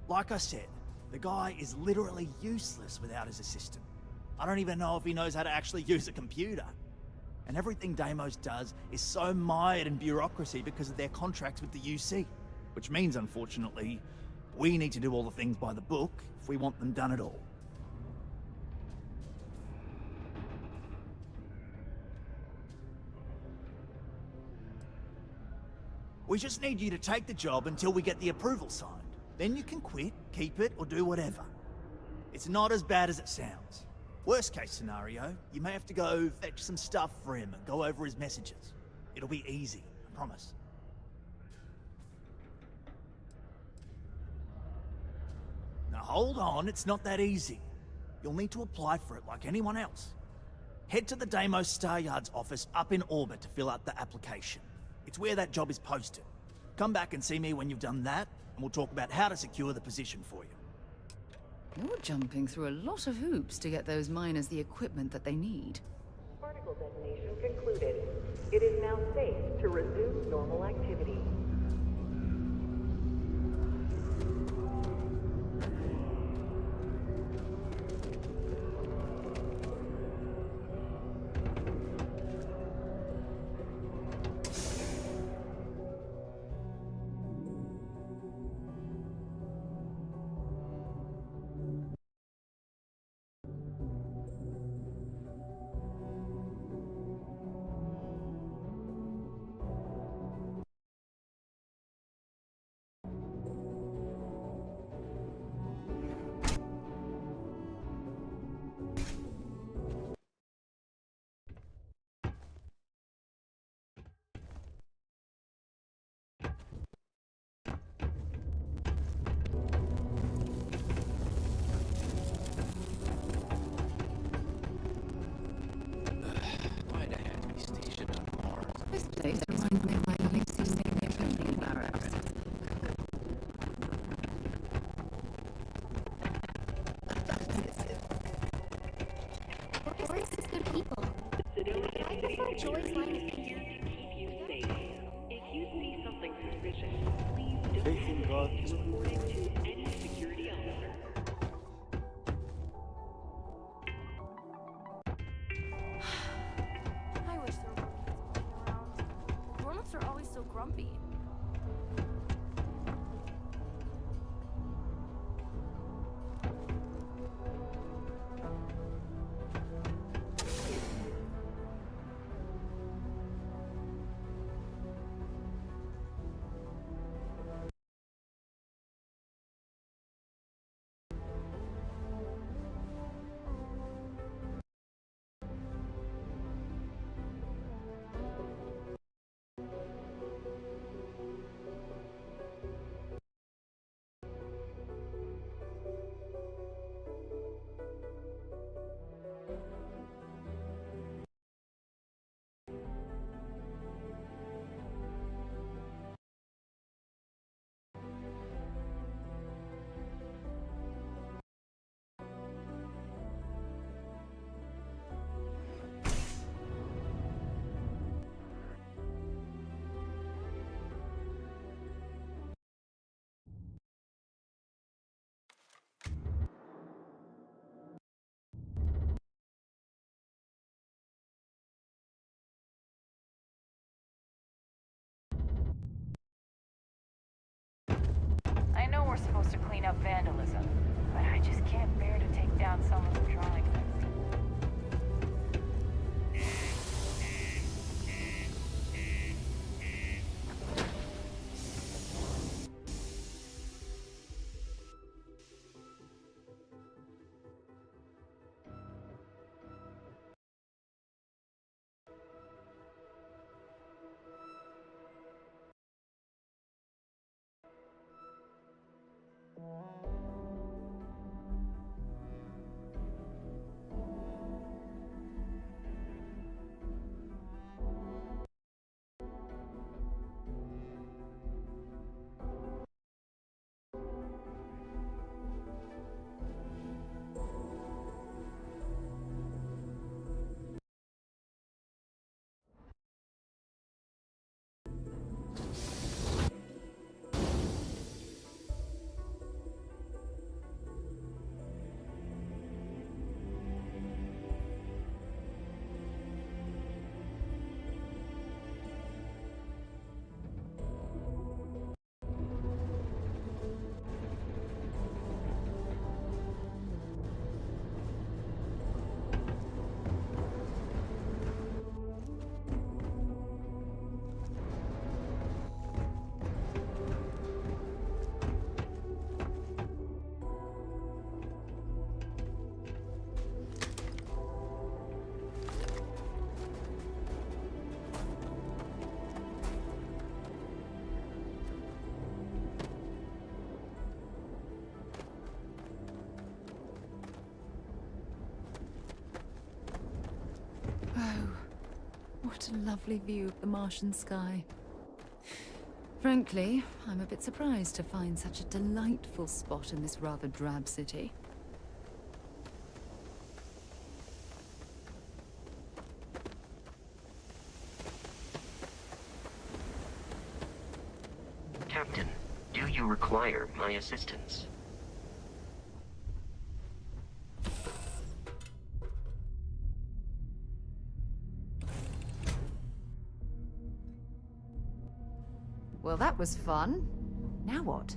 Like I said, the guy is literally useless without his assistant. I don't even know if he knows how to actually use a computer. And everything Deimos does is so mired in bureaucracy because of their contracts with the UC. Which means, unfortunately, we need to do all the things by the book if we want them done at all. We just need you to take the job until we get the approval signed. Then you can quit, keep it, or do whatever. It's not as bad as it sounds. Worst case scenario, you may have to go fetch some stuff for him and go over his messages. It'll be easy, I promise. Now hold on, it's not that easy. you'll need to apply for it like anyone else. Head to the Deimos Star Yard's office up in Orbit to fill out the application. It's where that job is posted. Come back and see me when you've done that, and we'll talk about how to secure the position for you. You're jumping through a lot of hoops to get those miners the equipment that they need. Particle detonation concluded. It is now safe to resume normal activity. Why'd I have to be stationed on Mars? This place reminds me of my Alexis family barracks. Where's these good people? I prefer Joy's line of thinking. Keep you safe. If you see something suspicious, please don't Faith in God hesitate is to report it to any security officer. I wish there were kids playing around. Grown-ups are always so grumpy. I know we're supposed to clean up vandalism, but I just can't bear to take down some of the drawings I've seen. what a lovely view of the Martian sky. Frankly, I'm a bit surprised to find such a delightful spot in this rather drab city. Captain, do you require my assistance? Well, that was fun. Now what?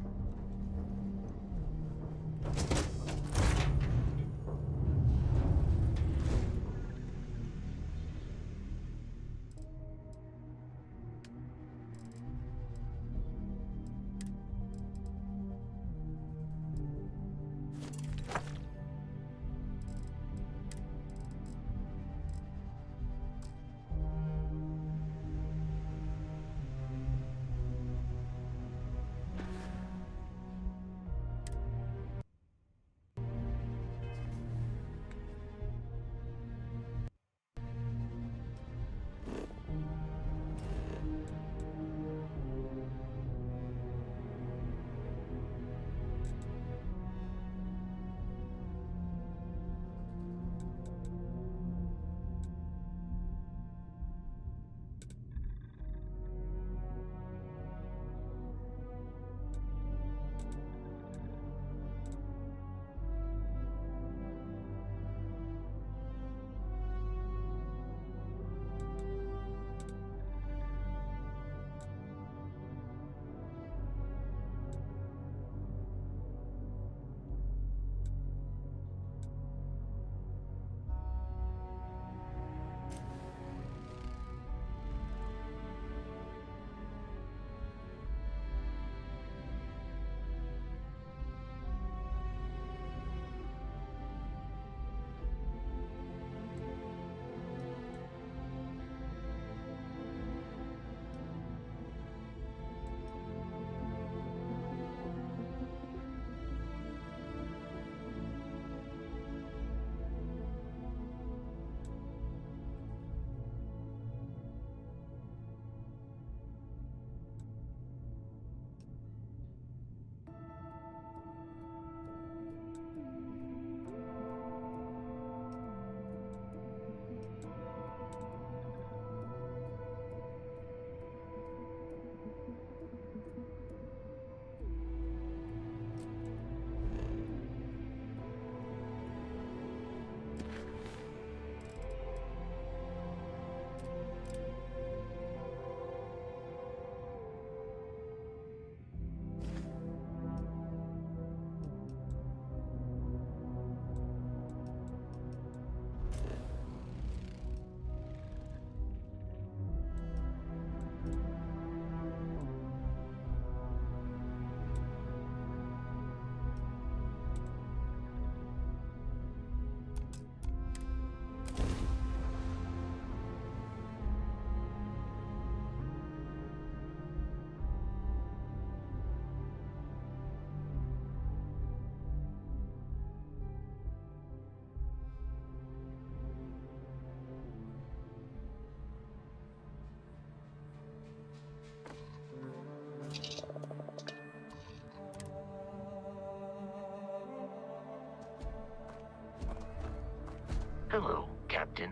Hello, Captain.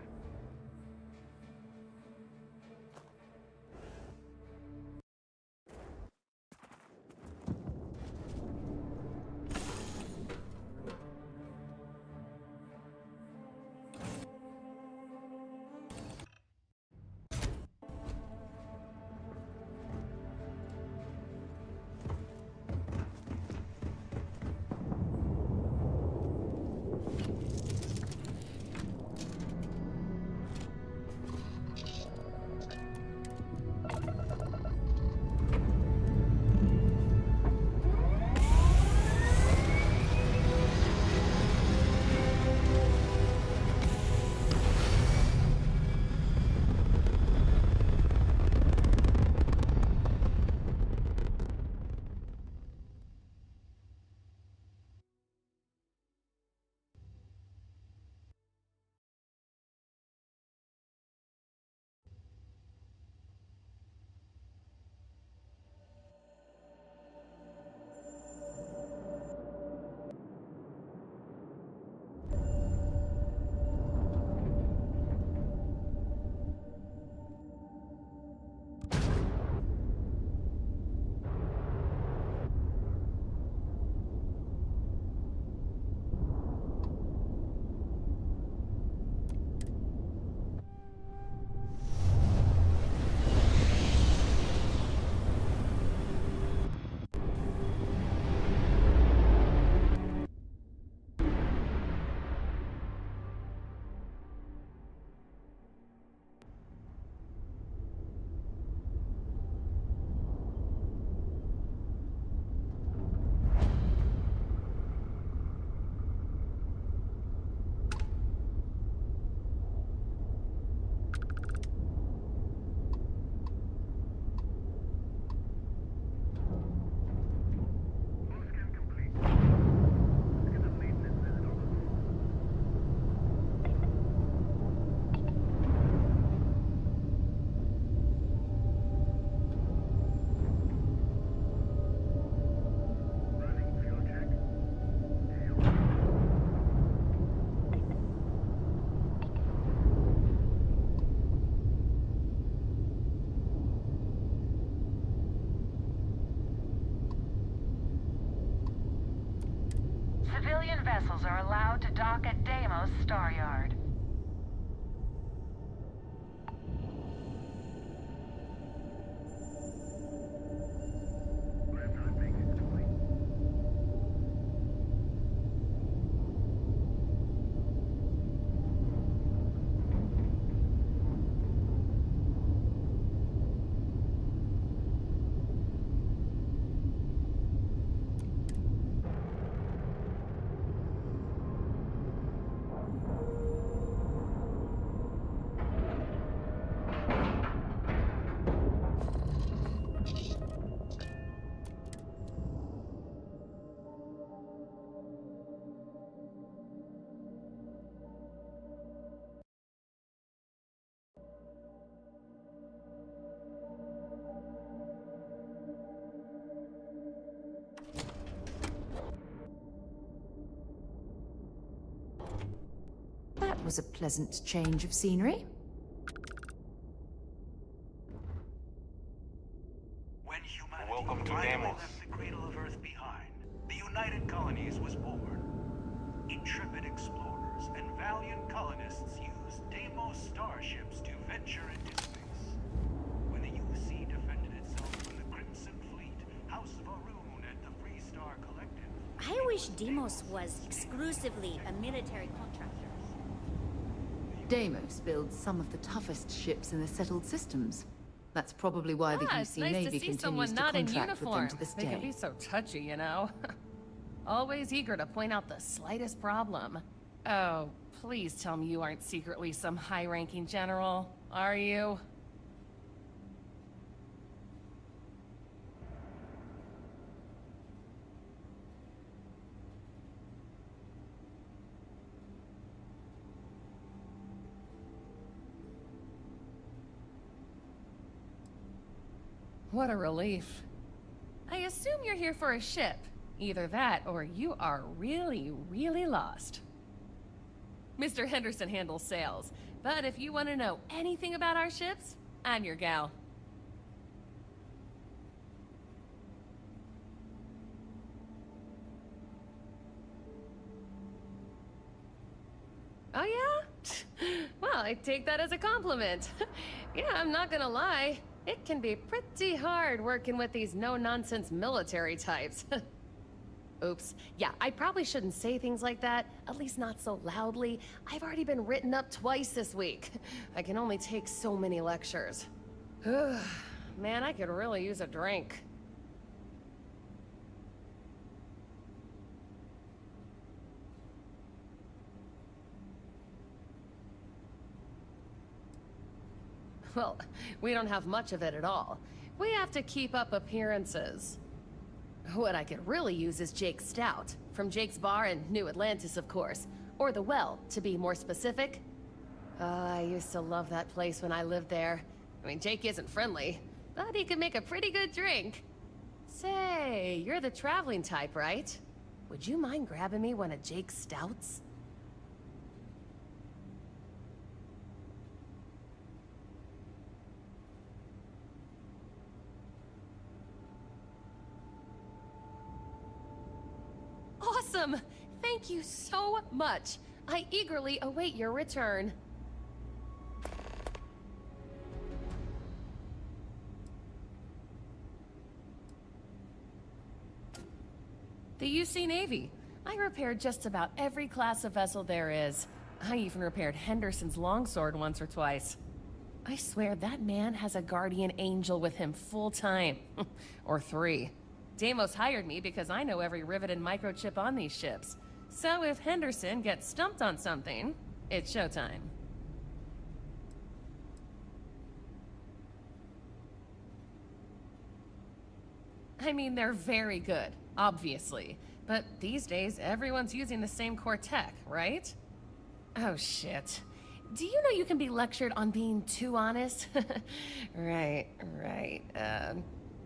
Civilian vessels are allowed to dock at Deimos Star Yard. That was a pleasant change of scenery. When humanity Welcome to finally Deimos. left the cradle of Earth behind, the United Colonies was born. Intrepid explorers and valiant colonists used Deimos starships to venture into space. When the UC defended itself from the Crimson Fleet, House of Arun, and the Free Star Collective. I wish Deimos was exclusively a military contractor. Deimos builds some of the toughest ships in the settled systems. That's probably why the It's UC nice Navy to see continues someone to not in contract with them uniform. to this They can day. be so touchy, you know. Always eager to point out the slightest problem. Oh, please tell me you aren't secretly some high-ranking general, are you? What a relief. I assume you're here for a ship. Either that, or you are really, really lost. Mr. Henderson handles sales, but if you want to know anything about our ships, I'm your gal. Oh yeah? Well, I take that as a compliment. Yeah, I'm not gonna lie. It can be pretty hard working with these no-nonsense military types. Oops. Yeah, I probably shouldn't say things like that, at least not so loudly. I've already been written up twice this week. I can only take so many lectures. Man, I could really use a drink. Well, we don't have much of it at all. We have to keep up appearances. What I could really use is Jake's Stout, from Jake's Bar in New Atlantis, of course. Or The Well, to be more specific. I used to love that place when I lived there. I mean, Jake isn't friendly, but he can make a pretty good drink. Say, you're the traveling type, right? Would you mind grabbing me one of Jake's Stouts? Awesome! Thank you so much. I eagerly await your return. The UC Navy. I repaired just about every class of vessel there is. I even repaired Henderson's longsword once or twice. I swear that man has a guardian angel with him full time. Or 3. Deimos hired me because I know every rivet and microchip on these ships. So if Henderson gets stumped on something, it's showtime. I mean, they're very good, obviously. But these days, everyone's using the same core tech, right? Oh, shit. Do you know you can be lectured on being too honest? Right.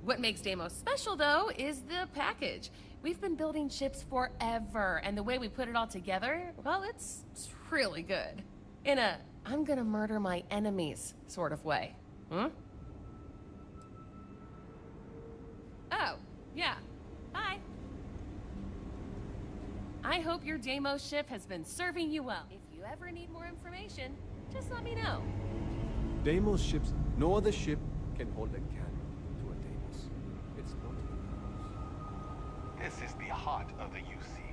What makes Deimos special, though, is the package. We've been building ships forever, and the way we put it all together, well, it's really good. In a, I'm gonna murder my enemies sort of way. Oh, yeah. Hi. I hope your Deimos ship has been serving you well. If you ever need more information, just let me know. Deimos ships, no other ship can hold a candle to a Deimos. It's not even close. This is the heart of the UC.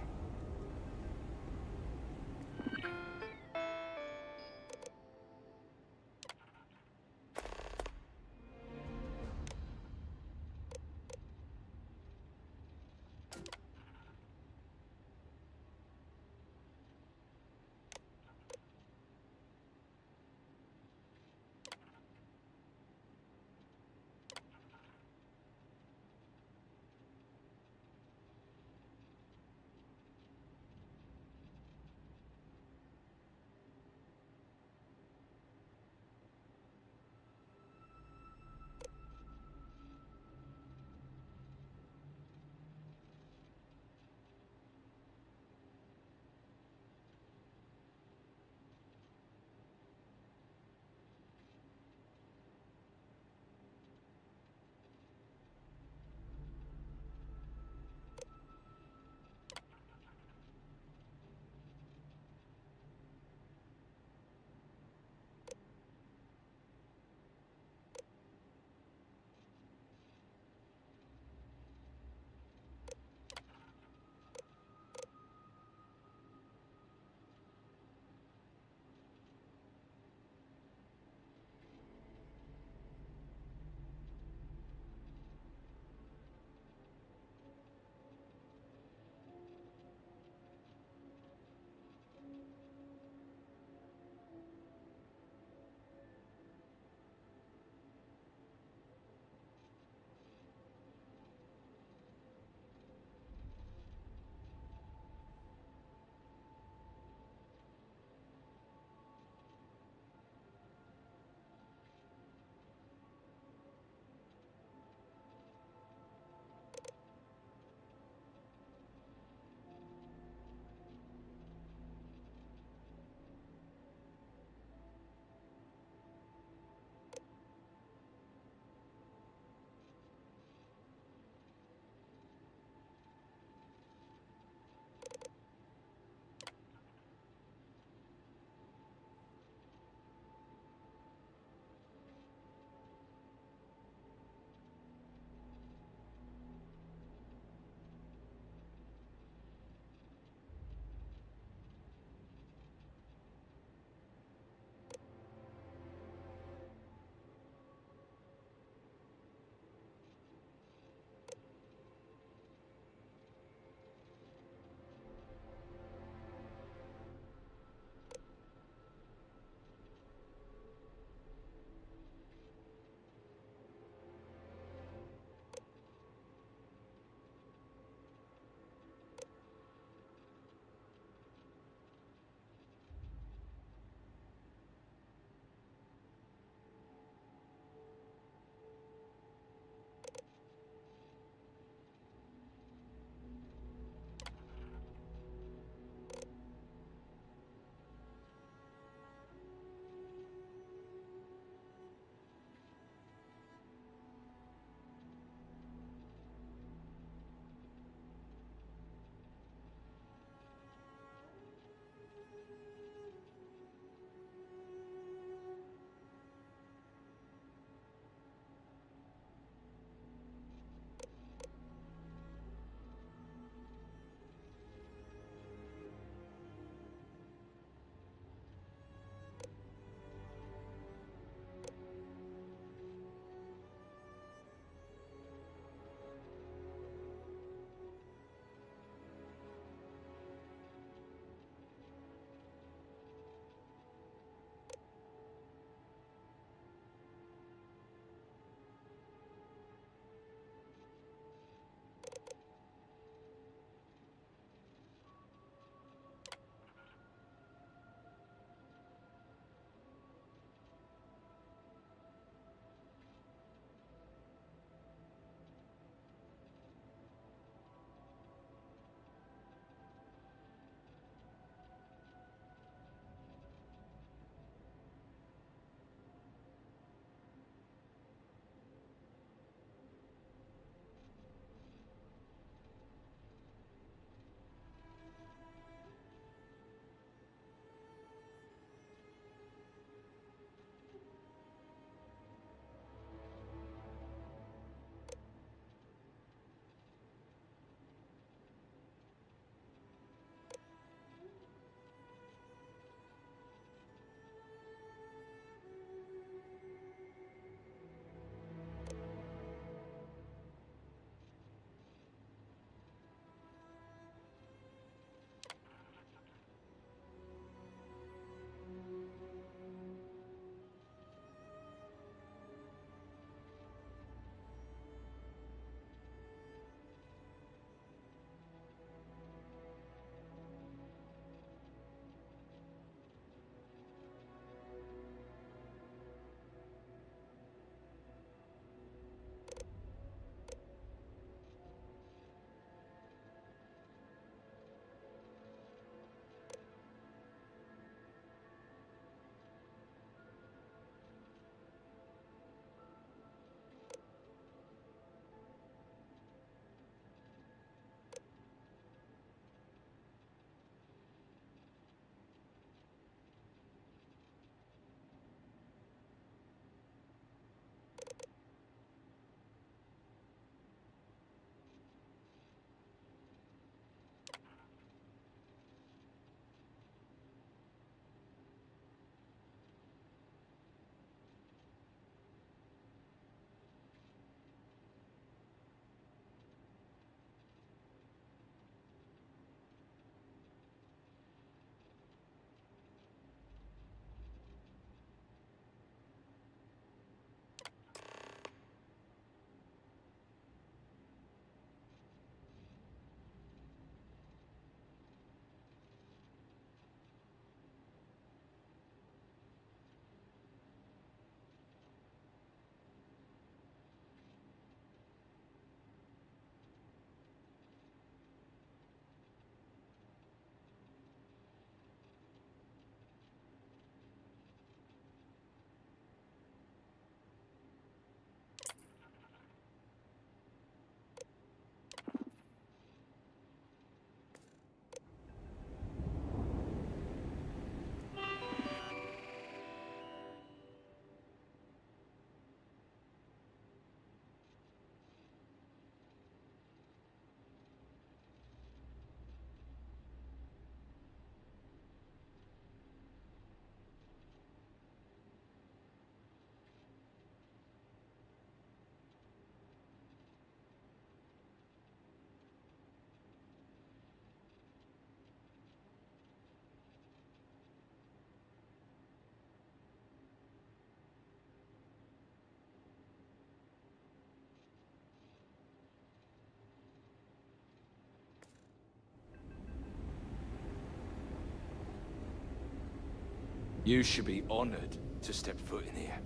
You should be honored to step foot in here.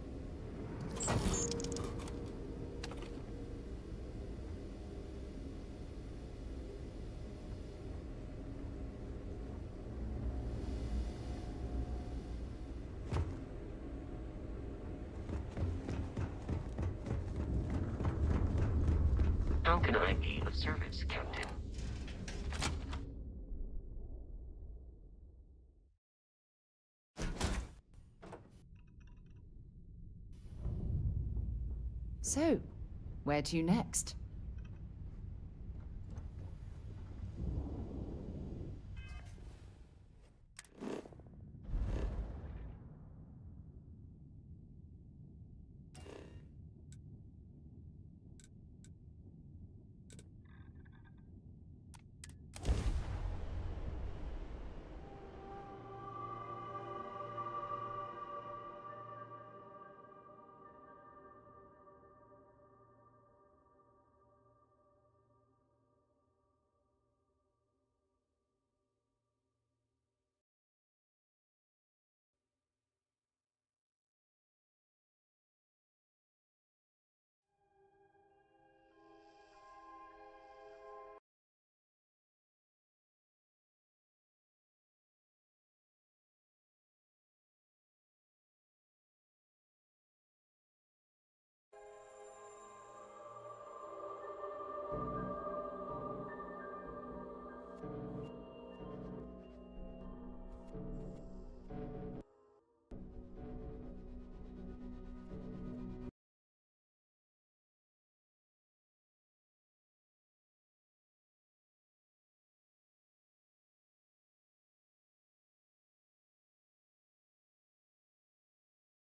How can I be of service, Captain? So, where to next?